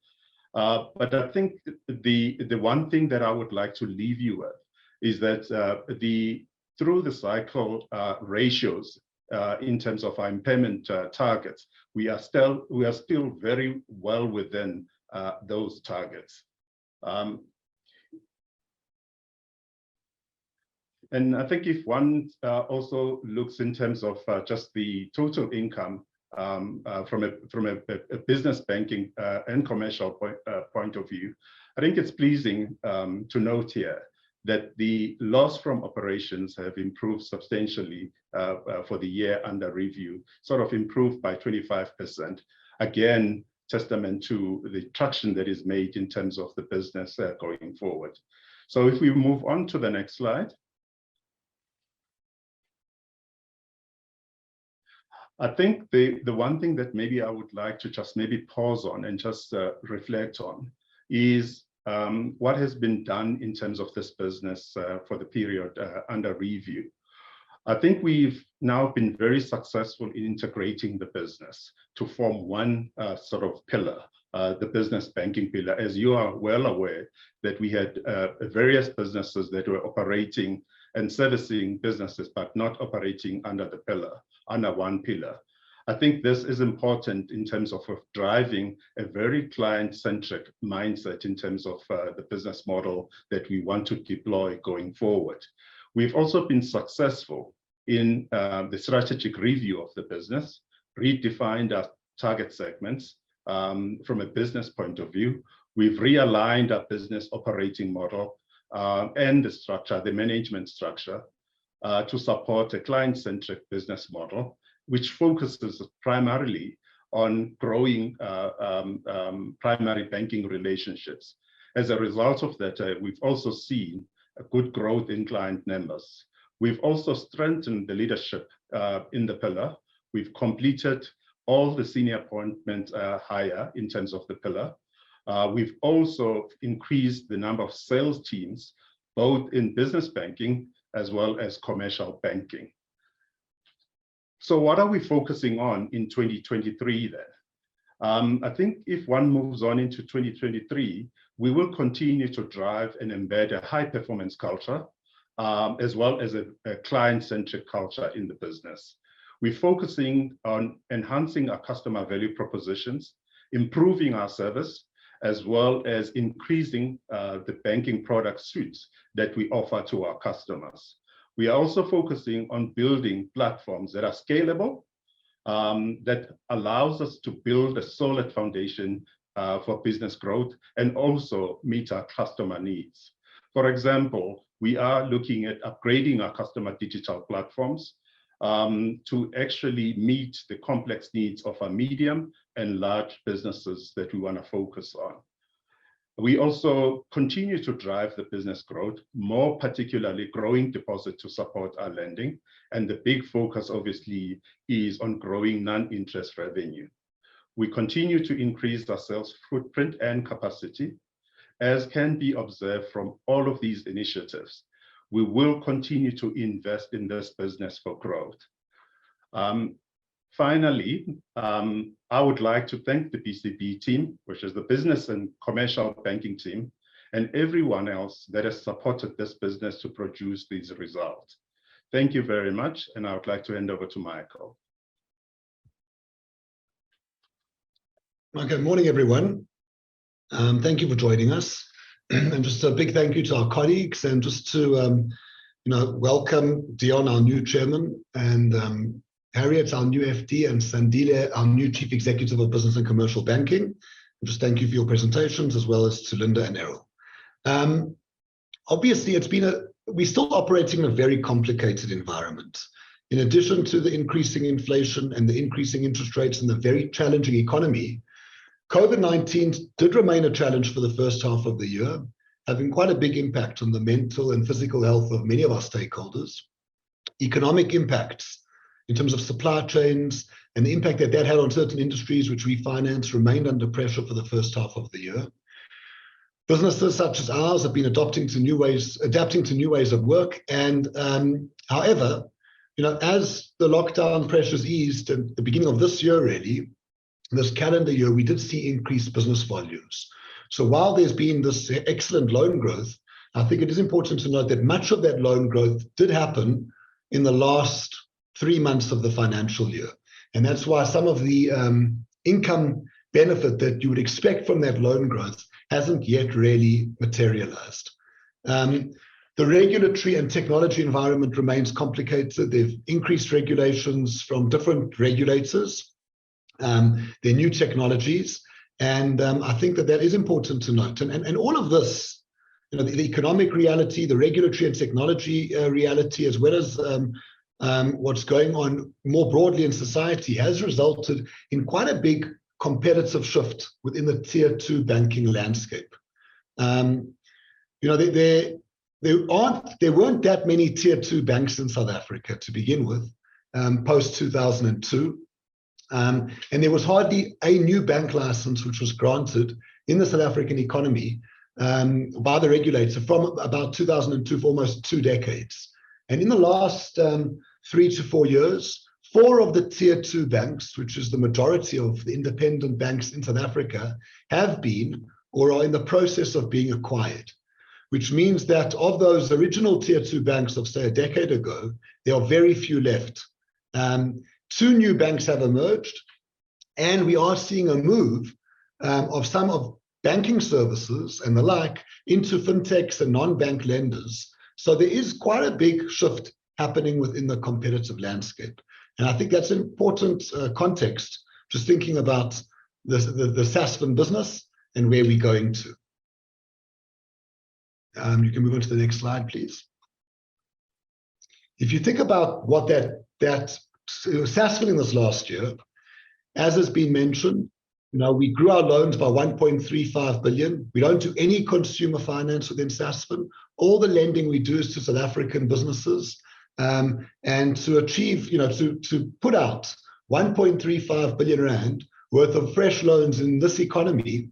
But I think the one thing that I would like to leave you with is that through the cycle ratios in terms of our impairment targets, we are still very well within those targets. And I think if one also looks in terms of just the total income from a business banking and commercial point of view, I think it's pleasing to note here that the loss from operations have improved substantially for the year under review, sort of improved by 25%. Again, testament to the traction that is made in terms of the business going forward. So if we move on to the next slide. I think the one thing that maybe I would like to just maybe pause on and just reflect on is what has been done in terms of this business for the period under review. I think we've now been very successful in integrating the business to form one sort of pillar, the business banking pillar. As you are well aware that we had various businesses that were operating and servicing businesses, but not operating under the pillar, under one pillar. I think this is important in terms of driving a very client-centric mindset in terms of the business model that we want to deploy going forward. We've also been successful in the strategic review of the business, redefined our target segments from a business point of view. We've realigned our business operating model. and the structure, the management structure, to support a client-centric business model, which focuses primarily on growing primary banking relationships. As a result of that, we've also seen a good growth in client numbers. We've also strengthened the leadership in the pillar. We've completed all the senior appointments higher in terms of the pillar. We've also increased the number of sales teams, both in business banking as well as commercial banking. So what are we focusing on in 2023 then? I think if one moves on into 2023, we will continue to drive and embed a high performance culture, as well as a client-centric culture in the business. We're focusing on enhancing our customer value propositions, improving our service, as well as increasing the banking product suites that we offer to our customers. We are also focusing on building platforms that are scalable, that allows us to build a solid foundation for business growth and also meet our customer needs. For example, we are looking at upgrading our customer digital platforms to actually meet the complex needs of our medium and large businesses that we want to focus on. We also continue to drive the business growth, more particularly growing deposit to support our lending. And the big focus obviously is on growing non-interest revenue. We continue to increase our sales footprint and capacity. As can be observed from all of these initiatives, we will continue to invest in this business for growth. Finally, I would like to thank the BCB team, which is the business and commercial banking team, and everyone else that has supported this business to produce these results. Thank you very much, and I would like to hand over to Michael. Good morning, everyone. Thank you for joining us. And just a big thank you to our colleagues, and just to welcome Dion, our new chairman, and Harriet, our new FD, and Sandile, our new Chief Executive of Business and Commercial Banking. And just thank you for your presentations, as well as to Linda and Errol. Obviously, we're still operating in a very complicated environment. In addition to the increasing inflation and the increasing interest rates and the very challenging economy, COVID-19 did remain a challenge for the first half of the year, having quite a big impact on the mental and physical health of many of our stakeholders. Economic impacts in terms of supply chains and the impact that that had on certain industries which we finance remained under pressure for the first half of the year. Businesses such as ours have been adapting to new ways of work. And however, as the lockdown pressures eased at the beginning of this year, really, this calendar year, we did see increased business volumes. So while there's been this excellent loan growth, I think it is important to note that much of that loan growth did happen in the last 3 months of the financial year. And that's why some of the income benefit that you would expect from that loan growth hasn't yet really materialized. The regulatory and technology environment remains complicated. They've increased regulations from different regulators. They're new technologies. And I think that is important to note. And all of this, the economic reality, the regulatory and technology reality, as well as what's going on more broadly in society, has resulted in quite a big competitive shift within the tier 2 banking landscape. There weren't that many tier 2 banks in South Africa to begin with, post 2002. And there was hardly a new bank license which was granted in the South African economy by the regulator from about 2002 for almost 2 decades. And in the last 3 to 4 years, 4 of the tier 2 banks, which is the majority of the independent banks in South Africa, have been or are in the process of being acquired, which means that of those original tier 2 banks of, say, a decade ago, there are very few left. 2 new banks have emerged, and we are seeing a move of some of banking services and the like into fintechs and non-bank lenders. So there is quite a big shift happening within the competitive landscape. And I think that's an important context, just thinking about the Sasfin business and where we're going to. You can move on to the next slide, please. If you think about what that Sasfin in this last year, as has been mentioned, we grew our loans by 1.35 billion. We don't do any consumer finance within Sasfin. All the lending we do is to South African businesses, and to achieve, to put out 1.35 billion rand worth of fresh loans in this economy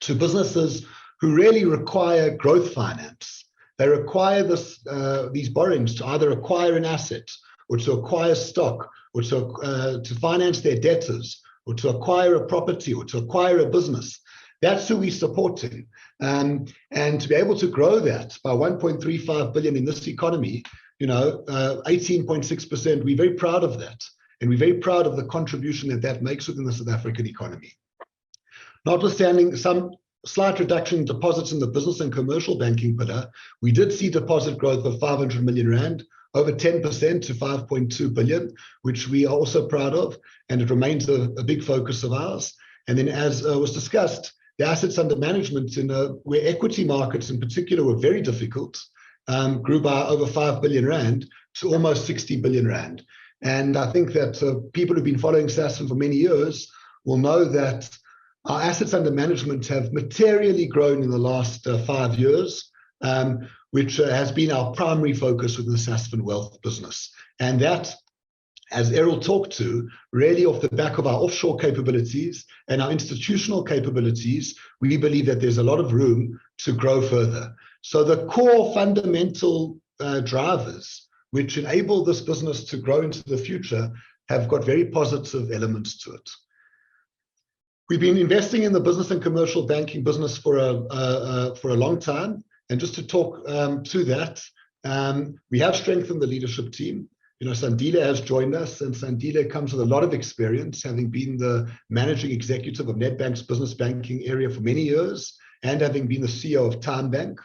to businesses who really require growth finance. They require these borrowings to either acquire an asset, or to acquire stock, or to finance their debtors, or to acquire a property, or to acquire a business. That's who we're supporting. And to be able to grow that by 1.35 billion in this economy, 18.6%, we're very proud of that. And we're very proud of the contribution that makes within the South African economy. Notwithstanding some slight reduction in deposits in the business and commercial banking pillar, we did see deposit growth of 500 million rand, over 10% to 5.2 billion, which we are also proud of, and it remains a big focus of ours. And then, as was discussed, the assets under management where equity markets in particular were very difficult, grew by over 5 billion rand to almost 60 billion rand. And I think that people who've been following Sasfin for many years will know that our assets under management have materially grown in the last 5 years, which has been our primary focus within the Sasfin Wealth business. And that, as Errol talked to, really off the back of our offshore capabilities and our institutional capabilities, we believe that there's a lot of room to grow further. So the core fundamental drivers which enable this business to grow into the future have got very positive elements to it. We've been investing in the business and commercial banking business for a long time. And just to talk to that, we have strengthened the leadership team. Sandile has joined us, and Sandile comes with a lot of experience, having been the managing executive of Nedbank's business banking area for many years, and having been the CEO of Time Bank.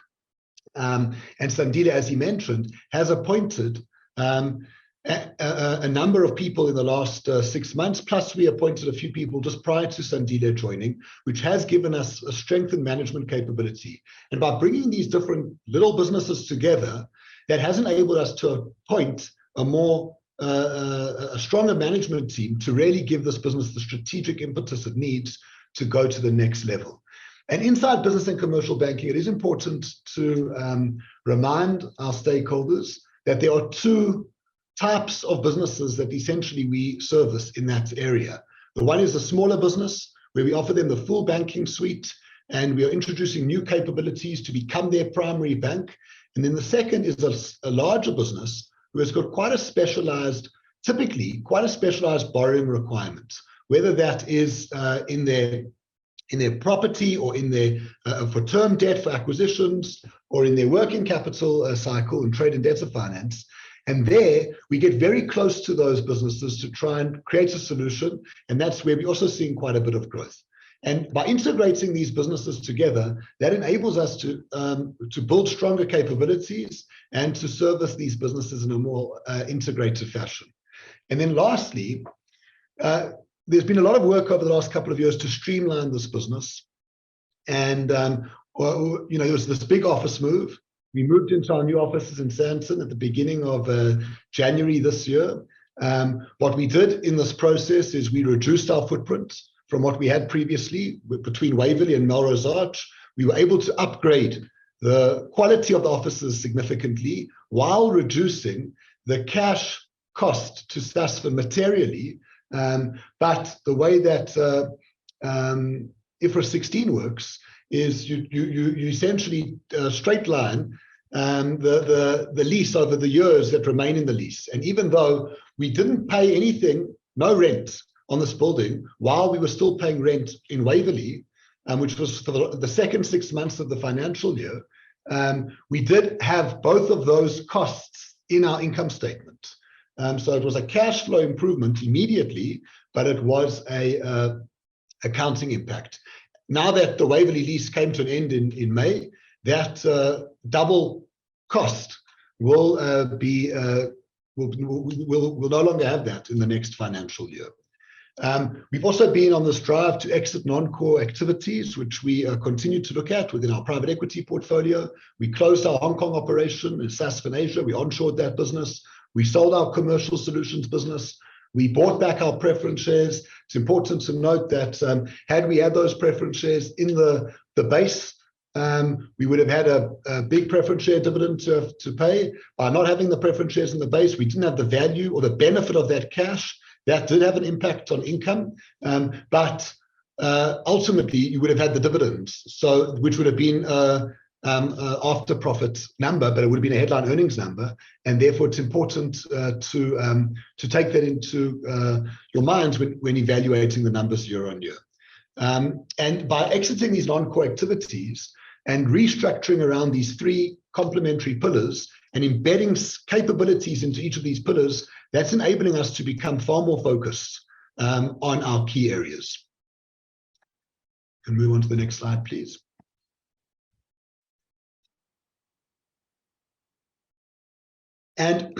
And Sandile, as he mentioned, has appointed a number of people in the last 6 months, plus we appointed a few people just prior to Sandile joining, which has given us a strengthened management capability. And by bringing these different little businesses together, that has enabled us to appoint a stronger management team to really give this business the strategic impetus it needs to go to the next level. And inside business and commercial banking, it is important to remind our stakeholders that there are two types of businesses that essentially we service in that area. The one is a smaller business, where we offer them the full banking suite, and we are introducing new capabilities to become their primary bank. And then the second is a larger business who has got typically quite a specialized borrowing requirement, whether that is in their property, or in their for term debt for acquisitions, or in their working capital cycle and trade and debtor finance. And there we get very close to those businesses to try and create a solution, and that's where we're also seeing quite a bit of growth. And by integrating these businesses together, that enables us to build stronger capabilities and to service these businesses in a more integrated fashion. And then lastly, there's been a lot of work over the last couple of years to streamline this business. And there was this big office move. We moved into our new offices in Sandton at the beginning of January this year. What we did in this process is we reduced our footprint from what we had previously between Waverley and Melrose Arch. We were able to upgrade the quality of the offices significantly while reducing the cash cost to Sasfin materially. But the way that IFRS 16 works is you essentially straight line the lease over the years that remain in the lease. And even though we didn't pay anything, no rent on this building, while we were still paying rent in Waverley, which was for the second 6 months of the financial year, we did have both of those costs in our income statement. So it was a cash flow improvement immediately, but it was a accounting impact. Now that the Waverley lease came to an end in May, that double cost will no longer have that in the next financial year. We've also been on this drive to exit non-core activities, which we continue to look at within our private equity portfolio. We closed our Hong Kong operation in Sasfin Asia. We onshored that business. We sold our commercial solutions business. We bought back our preference shares. It's important to note that had we had those preference shares in the base, we would have had a big preference share dividend to pay. By not having the preference shares in the base, we didn't have the value or the benefit of that cash. That did have an impact on income, but ultimately you would have had the dividends, which would have been after profit number, but it would have been a headline earnings number, and therefore it's important to take that into your minds when evaluating the numbers year on year. And by exiting these non-core activities and restructuring around these three complementary pillars and embedding capabilities into each of these pillars, that's enabling us to become far more focused on our key areas. Can move on to the next slide, please. And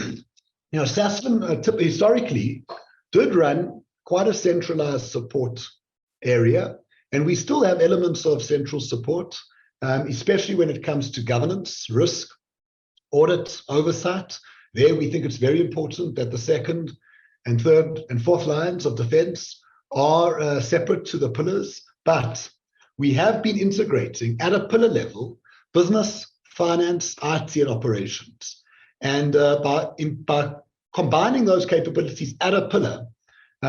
Sasfin historically did run quite a centralized support area, and we still have elements of central support, especially when it comes to governance, risk, audit, oversight. There we think it's very important that the second and third and fourth lines of defense are separate to the pillars, but we have been integrating at a pillar level business, finance, IT, and operations. And by combining those capabilities at a pillar,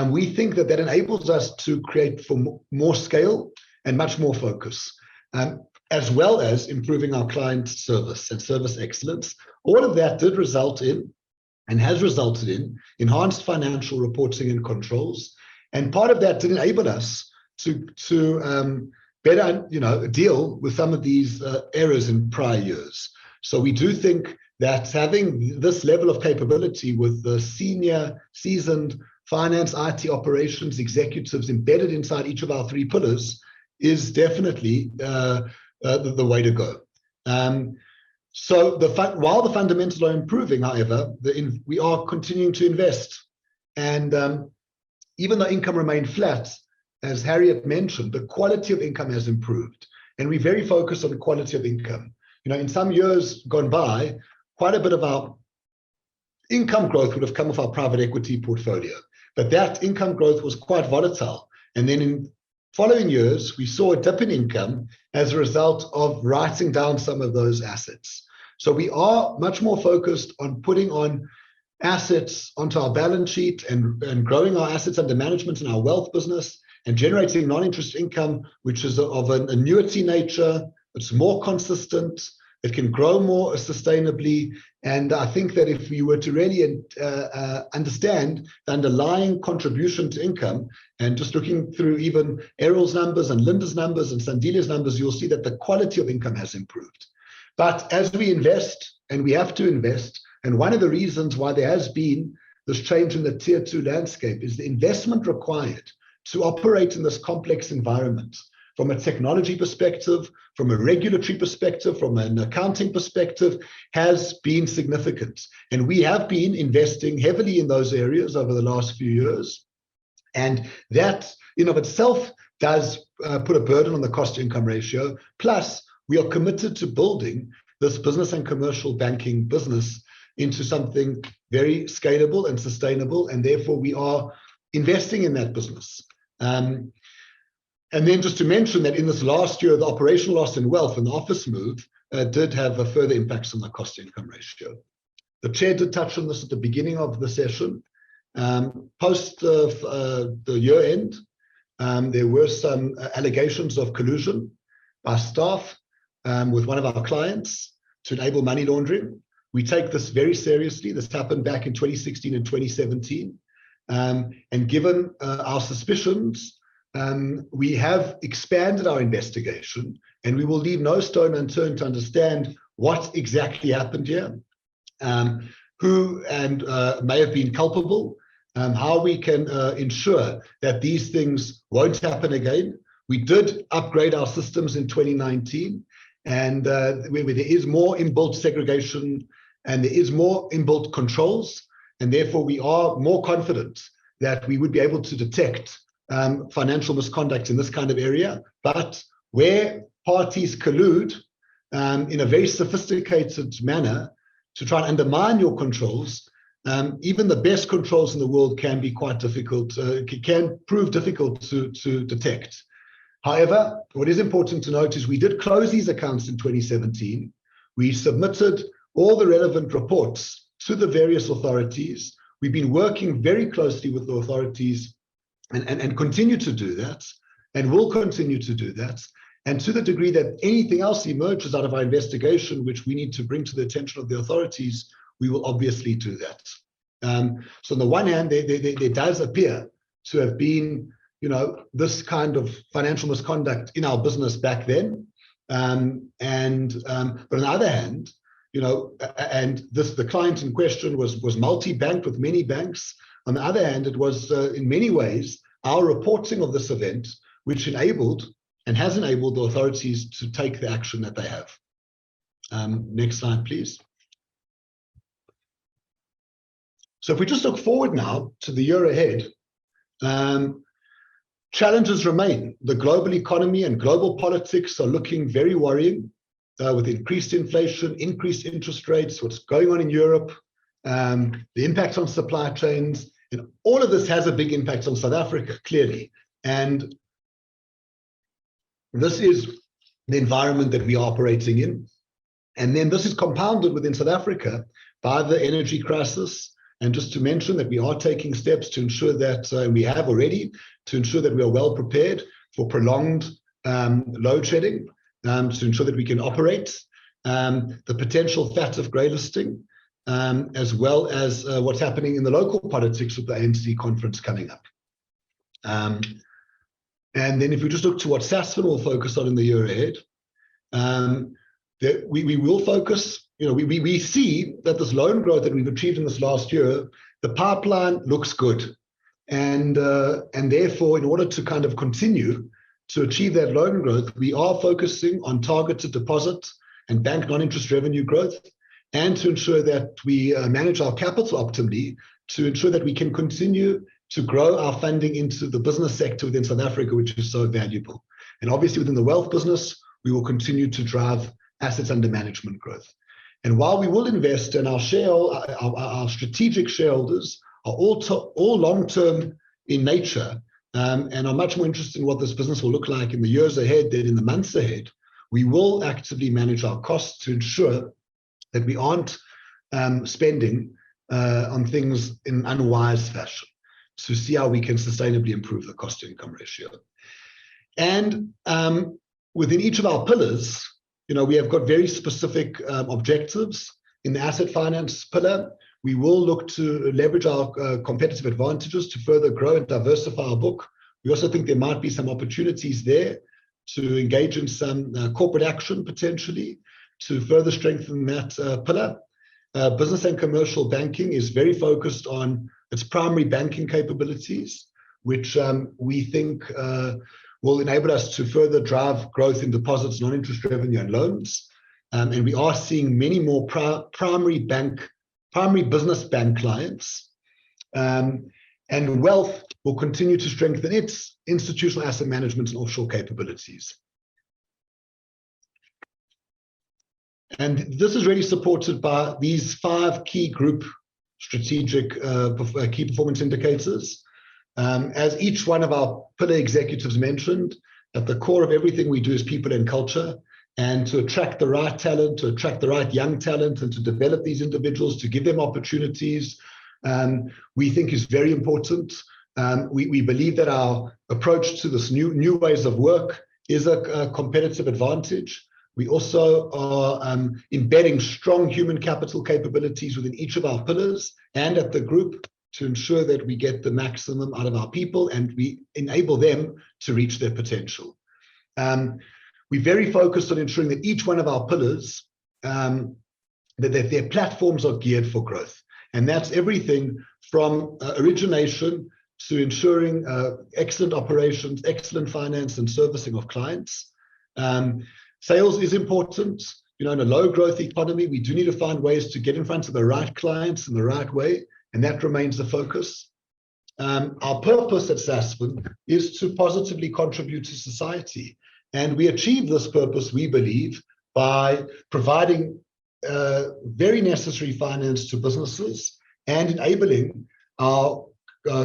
we think that enables us to create for more scale and much more focus, as well as improving our client service and service excellence. All of that did result in and has resulted in enhanced financial reporting and controls. And part of that did enable us to better deal with some of these errors in prior years. So we do think that having this level of capability with the senior, seasoned finance, IT, operations executives embedded inside each of our three pillars is definitely the way to go. So while the fundamentals are improving, however, we are continuing to invest. And even though income remained flat, as Harriet mentioned, the quality of income has improved. And we're very focused on the quality of income. In some years gone by, quite a bit of our income growth would have come off our private equity portfolio. But that income growth was quite volatile. And then in following years, we saw a dip in income as a result of writing down some of those assets. So we are much more focused on putting on assets onto our balance sheet and growing our assets under management in our wealth business and generating non-interest income, which is of an annuity nature. It's more consistent. It can grow more sustainably. And I think that if we were to really understand the underlying contribution to income, and just looking through even Errol's numbers and Linda's numbers and Sandilia's numbers, you'll see that the quality of income has improved. But as we invest, and we have to invest, and one of the reasons why there has been this change in the tier 2 landscape is the investment required to operate in this complex environment from a technology perspective, from a regulatory perspective, from an accounting perspective, has been significant. And we have been investing heavily in those areas over the last few years. And that in of itself does put a burden on the cost to income ratio. Plus, we are committed to building this business and commercial banking business into something very scalable and sustainable. And therefore, we are investing in that business. And then just to mention that in this last year, the operational loss in wealth and the office move did have a further impacts on the cost to income ratio. The chair did touch on this at the beginning of the session. Post the year end, there were some allegations of collusion by staff with one of our clients to enable money laundering. We take this very seriously. This happened back in 2016 and 2017. And given our suspicions, we have expanded our investigation, and we will leave no stone unturned to understand what exactly happened here, who may have been culpable, how we can ensure that these things won't happen again. We did upgrade our systems in 2019, and where there is more inbuilt segregation and there is more inbuilt controls, and therefore we are more confident that we would be able to detect financial misconduct in this kind of area. But where parties collude in a very sophisticated manner to try and undermine your controls, even the best controls in the world can be quite difficult, can prove difficult to detect. However, what is important to note is we did close these accounts in 2017. We submitted all the relevant reports to the various authorities. We've been working very closely with the authorities and continue to do that, and will continue to do that. And to the degree that anything else emerges out of our investigation, which we need to bring to the attention of the authorities, we will obviously do that. So on the one hand, there does appear to have been, this kind of financial misconduct in our business back then. But on the other hand, and the client in question was multi-banked with many banks. On the other hand, it was in many ways our reporting of this event which enabled and has enabled the authorities to take the action that they have. Next slide, please. So if we just look forward now to the year ahead, challenges remain. The global economy and global politics are looking very worrying, with increased inflation, increased interest rates, what's going on in Europe, the impact on supply chains, and all of this has a big impact on South Africa, clearly. And this is the environment that we are operating in. And then this is compounded within South Africa by the energy crisis. And just to mention that we are taking steps to ensure that we have already, to ensure that we are well prepared for prolonged load shedding, to ensure that we can operate, the potential fat of grey listing, as well as what's happening in the local politics with the ANC conference coming up. And then if we just look to what Sasfin will focus on in the year ahead, that we will focus, we see that this loan growth that we've achieved in this last year, the pipeline looks good. And therefore, in order to kind of continue to achieve that loan growth, we are focusing on targeted deposit and bank non-interest revenue growth, and to ensure that we manage our capital optimally, to ensure that we can continue to grow our funding into the business sector within South Africa, which is so valuable. And obviously within the wealth business, we will continue to drive assets under management growth. And while we will invest in our strategic shareholders are all long-term in nature, and are much more interested in what this business will look like in the years ahead than in the months ahead, we will actively manage our costs to ensure that we aren't spending on things in unwise fashion, to see how we can sustainably improve the cost-to-income ratio. And within each of our pillars, we have got very specific objectives. In the asset finance pillar, we will look to leverage our competitive advantages to further grow and diversify our book. We also think there might be some opportunities there to engage in some corporate action potentially to further strengthen that pillar. Business and commercial banking is very focused on its primary banking capabilities, which we think will enable us to further drive growth in deposits, non-interest revenue, and loans. And we are seeing many more primary business bank clients. And wealth will continue to strengthen its institutional asset management and offshore capabilities. And this is really supported by these 5 key group strategic key performance indicators. As each one of our pillar executives mentioned, at the core of everything we do is people and culture, and to attract the right talent, to attract the right young talent, and to develop these individuals, to give them opportunities, we think is very important. We believe that our approach to this new ways of work is a competitive advantage. We also are embedding strong human capital capabilities within each of our pillars and at the group to ensure that we get the maximum out of our people and we enable them to reach their potential. We're very focused on ensuring that each one of our pillars, that their platforms are geared for growth. And that's everything from origination to ensuring excellent operations, excellent finance and servicing of clients. Sales is important. In a low growth economy, we do need to find ways to get in front of the right clients in the right way, and that remains the focus. our purpose at Sasfin is to positively contribute to society. And we achieve this purpose, we believe, by providing very necessary finance to businesses and enabling our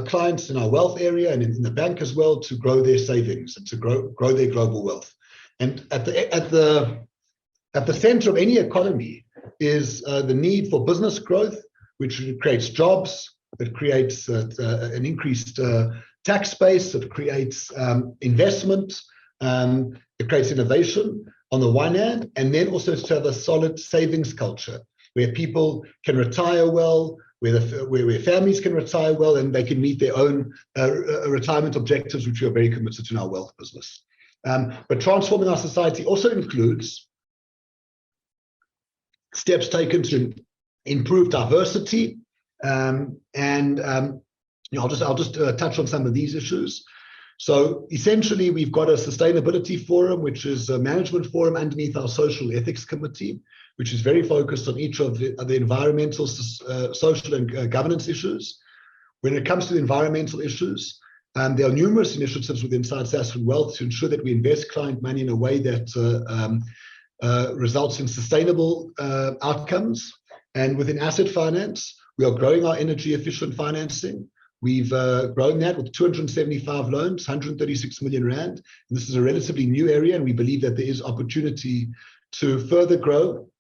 clients in our wealth area and in the bank as well to grow their savings and to grow their global wealth. And at the center of any economy is the need for business growth, which creates jobs, it creates an increased tax base, it creates investment, it creates innovation on the one hand, and then also to have a solid savings culture where people can retire well, where families can retire well, and they can meet their own retirement objectives, which we are very committed to in our wealth business. But transforming our society also includes steps taken to improve diversity, I'll just touch on some of these issues. So essentially, we've got a sustainability forum, which is a management forum underneath our social ethics committee, which is very focused on each of the environmental, social, and governance issues. When it comes to the environmental issues, there are numerous initiatives within Sasfin Wealth to ensure that we invest client money in a way that results in sustainable outcomes. And within asset finance, we are growing our energy efficient financing. We've grown that with 275 loans, 136 million rand. And this is a relatively new area, and we believe that there is opportunity to further grow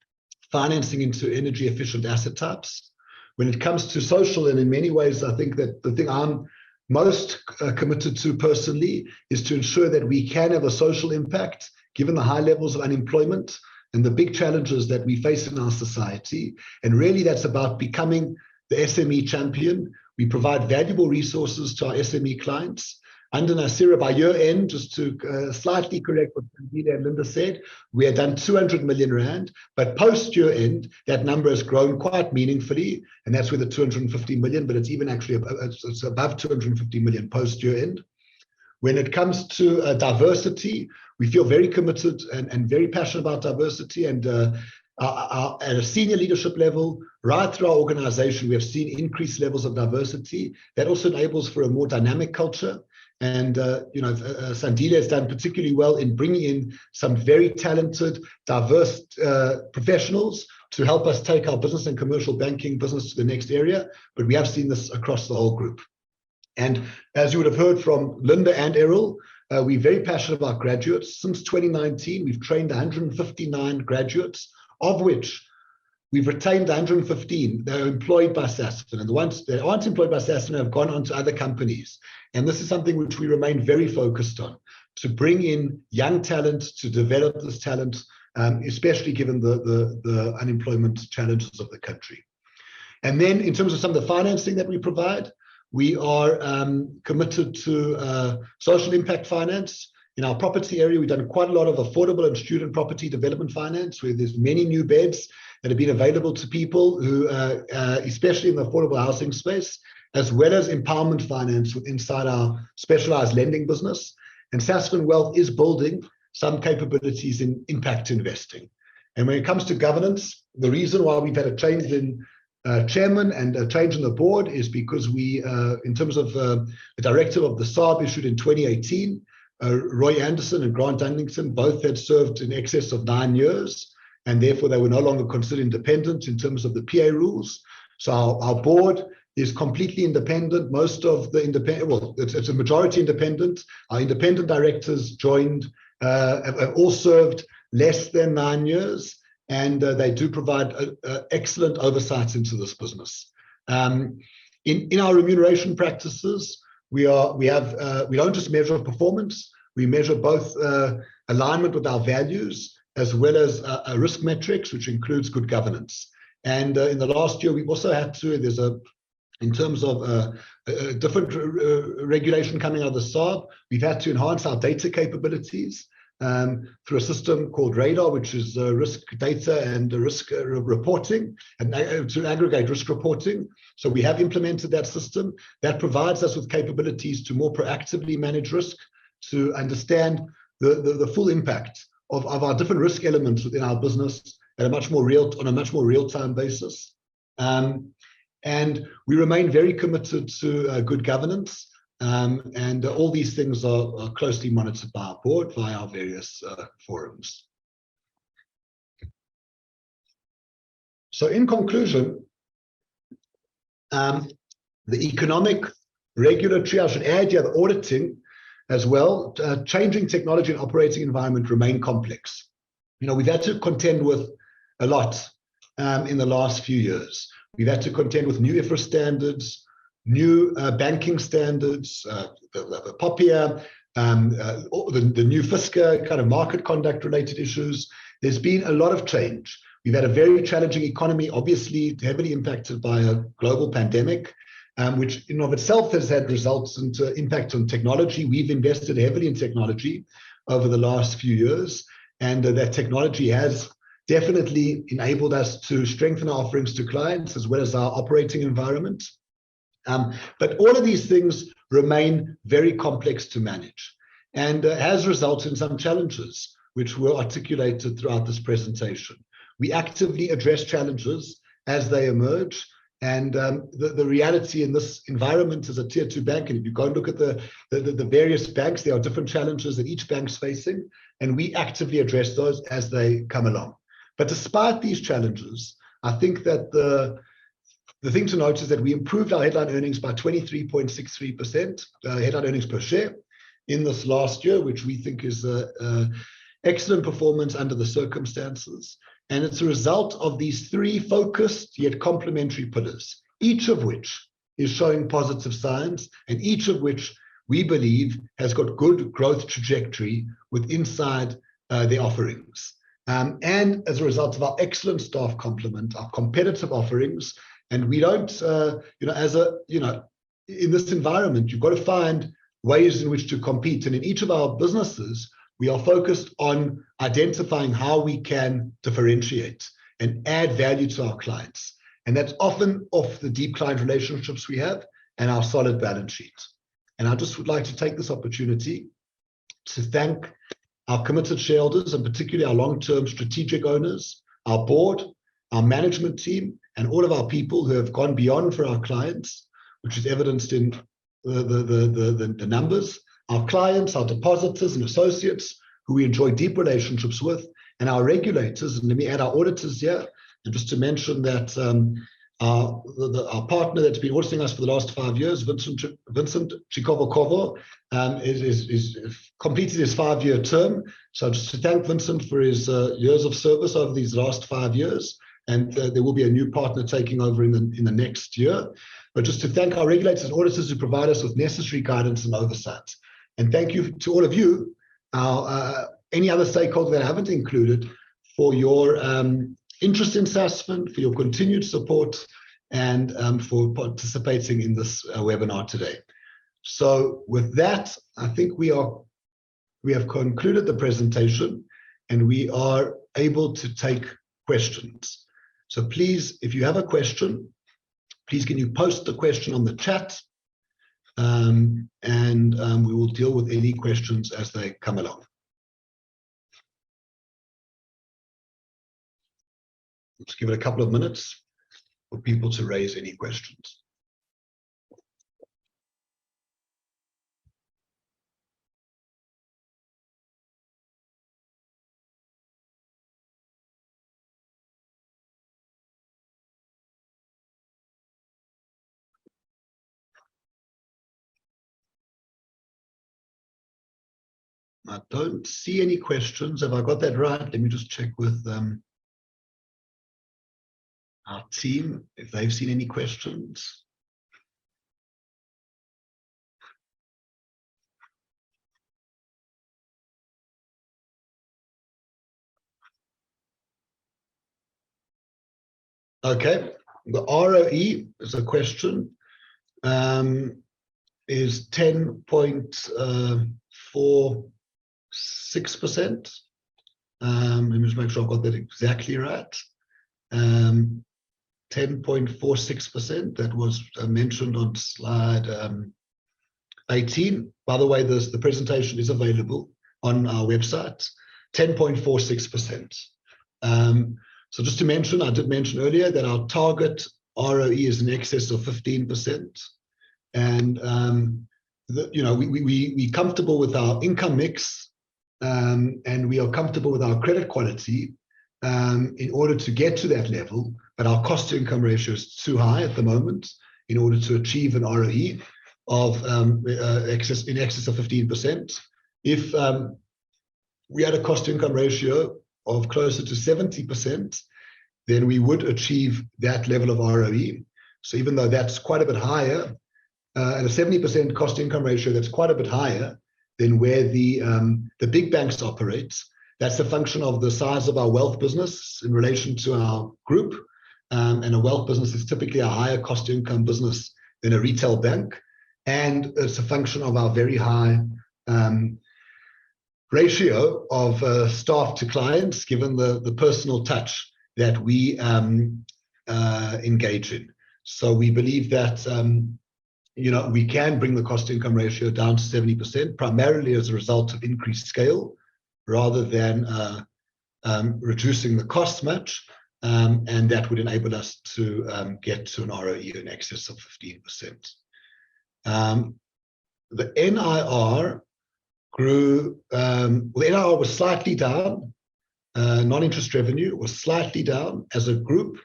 financing into energy efficient asset types. When it comes to social, and in many ways, I think that the thing I'm most committed to personally is to ensure that we can have a social impact, given the high levels of unemployment and the big challenges that we face in our society. And really, that's about becoming the SME champion. We provide valuable resources to our SME clients. Under Nasira, by year end, just to slightly correct what Sandile and Linda said, we had done 200 million rand, but post year end, that number has grown quite meaningfully, and that's with the 250 million, but it's even actually it's above 250 million post year end. When it comes to diversity, we feel very committed and very passionate about diversity, and at a senior leadership level, right through our organization, we have seen increased levels of diversity. That also enables for a more dynamic culture. And Sandile has done particularly well in bringing in some very talented, diverse professionals to help us take our business and commercial banking business to the next area. But we have seen this across the whole group. And as you would have heard from Linda and Errol, we're very passionate about graduates. Since 2019, we've trained 159 graduates, of which we've retained 115. They're employed by Sasfin, and the ones that aren't employed by Sasfin have gone on to other companies. And this is something which we remain very focused on, to bring in young talent, to develop this talent, especially given the unemployment challenges of the country. And then in terms of some of the financing that we provide, we are committed to social impact finance. In our property area, we've done quite a lot of affordable and student property development finance, where there's many new beds that have been available to people who, especially in the affordable housing space, as well as empowerment finance inside our specialized lending business. And Sasfin Wealth is building some capabilities in impact investing. And when it comes to governance, the reason why we've had a change in chairman and a change in the board is because we, in terms of the directive of the SARB issued in 2018, Roy Anderson and Grant Dunlington both had served in excess of 9 years, and therefore they were no longer considered independent in terms of the PA rules. So our board is completely independent. Most of the independent, well, it's a majority independent. Our independent directors joined, have all served less than 9 years, and they do provide excellent oversights into this business. In our remuneration practices, we don't just measure performance, we measure both alignment with our values as well as risk metrics, which includes good governance. And in the last year, we've also had to, in terms of a different regulation coming out of the SARB, we've had to enhance our data capabilities through a system called Radar, which is risk data and risk reporting, and to aggregate risk reporting. So we have implemented that system that provides us with capabilities to more proactively manage risk, to understand the full impact of our different risk elements within our business at on a much more real-time basis. And And we remain very committed to good governance. And all these things are closely monitored by our board via our various forums. So in conclusion, the economic, regulatory, I should add here, the auditing as well, changing technology and operating environment remain complex. You know, we've had to contend with a lot in the last few years. We've had to contend with new IFRS standards, new banking standards, the POPIA, the new FISCA kind of market conduct related issues. There's been a lot of change. We've had a very challenging economy, obviously heavily impacted by a global pandemic, which in and of itself has had results into impact on technology. We've invested heavily in technology over the last few years, and that technology has definitely enabled us to strengthen our offerings to clients as well as our operating environment. But all of these things remain very complex to manage and has resulted in some challenges which were articulated throughout this presentation. We actively address challenges as they emerge, and the reality in this environment as a tier 2 bank, and if you go and look at the various banks, there are different challenges that each bank's facing, and we actively address those as they come along. But despite these challenges, I think that the thing to note is that we improved our headline earnings by 23.63%, headline earnings per share in this last year, which we think is an excellent performance under the circumstances. And it's a result of these three focused yet complementary pillars, each of which is showing positive signs, and each of which we believe has got good growth trajectory with inside their offerings. And as a result of our excellent staff complement, our competitive offerings, and we don't, in this environment, you've got to find ways in which to compete. And in each of our businesses, we are focused on identifying how we can differentiate and add value to our clients. And that's often off the deep client relationships we have and our solid balance sheet. And I just would like to take this opportunity to thank our committed shareholders, and particularly our long-term strategic owners, our board, our management team, and all of our people who have gone beyond for our clients, which is evidenced in the numbers, our clients, our depositors and associates who we enjoy deep relationships with, and our regulators, and let me add our auditors here, and just to mention that our partner that's been auditing us for the last 5 years, Vincent Chikovo-Kovo, is completed his 5-year term. So just to thank Vincent for his years of service over these last 5 years, and there will be a new partner taking over in the next year. But just to thank our regulators and auditors who provide us with necessary guidance and oversight. And thank you to all of you, any other stakeholder that I haven't included, for your interest in Sasfin, for your continued support, and for participating in this webinar today. So with that, I think we have concluded the presentation, and we are able to take questions. So please, if you have a question, please can you post the question on the chat, and we will deal with any questions as they come along. Let's give it a couple of minutes for people to raise any questions. I don't see any questions. Have I got that right? Let me just check with our team if they've seen any questions. Okay, the ROE is a question, is 10.46%. Let me just make sure I've got that exactly right. 10.46%, that was mentioned on slide 18. By the way, the presentation is available on our website, 10.46%. So just to mention, I did mention earlier that our target ROE is in excess of 15%. And we're comfortable with our income mix, and we are comfortable with our credit quality in order to get to that level. But our cost to income ratio is too high at the moment in order to achieve an ROE of in excess of 15%. If we had a cost to income ratio of closer to 70%, then we would achieve that level of ROE. So even though that's quite a bit higher, at a 70% cost income ratio, that's quite a bit higher than where the big banks operate. That's a function of the size of our wealth business in relation to our group. And a wealth business is typically a higher cost income business than a retail bank. And it's a function of our very high ratio of staff to clients, given the personal touch that we engage in. So we believe that we can bring the cost income ratio down to 70%, primarily as a result of increased scale, rather than reducing the costs much. And that would enable us to get to an ROE in excess of 15%. The NIR grew, the NIR was slightly down. Non-interest revenue was slightly down as a group.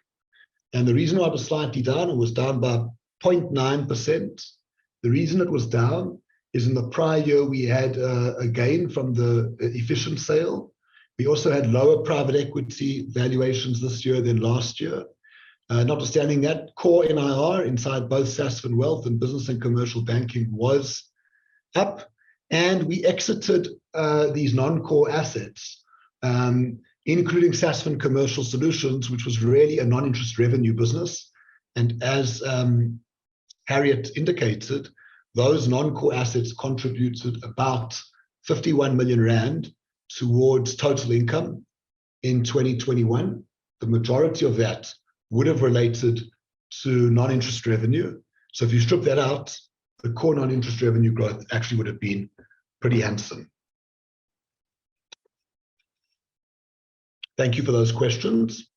And the reason why it was slightly down, it was down by 0.9%. The reason it was down is in the prior year, we had a gain from the efficient sale. We also had lower private equity valuations this year than last year. Notwithstanding that, core NIR inside both Sasfin Wealth and Business and Commercial Banking was up. And we exited these non-core assets, including Sasfin Commercial Solutions, which was really a non-interest revenue business. And as Harriet indicated, those non-core assets contributed about 51 million rand towards total income in 2021. The majority of that would have related to non-interest revenue. So if you strip that out, the core non-interest revenue growth actually would have been pretty handsome. Thank you for those questions.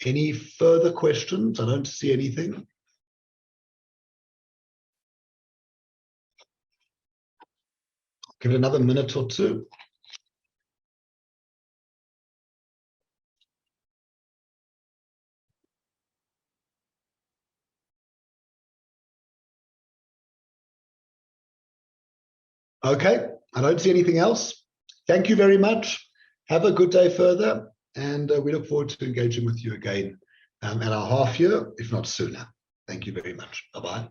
Any further questions? I don't see anything. Give it another minute or two. Okay, I don't see anything else. Thank you very much. Have a good day further, and we look forward to engaging with you again at our half year, if not sooner. Thank you very much. Bye-bye.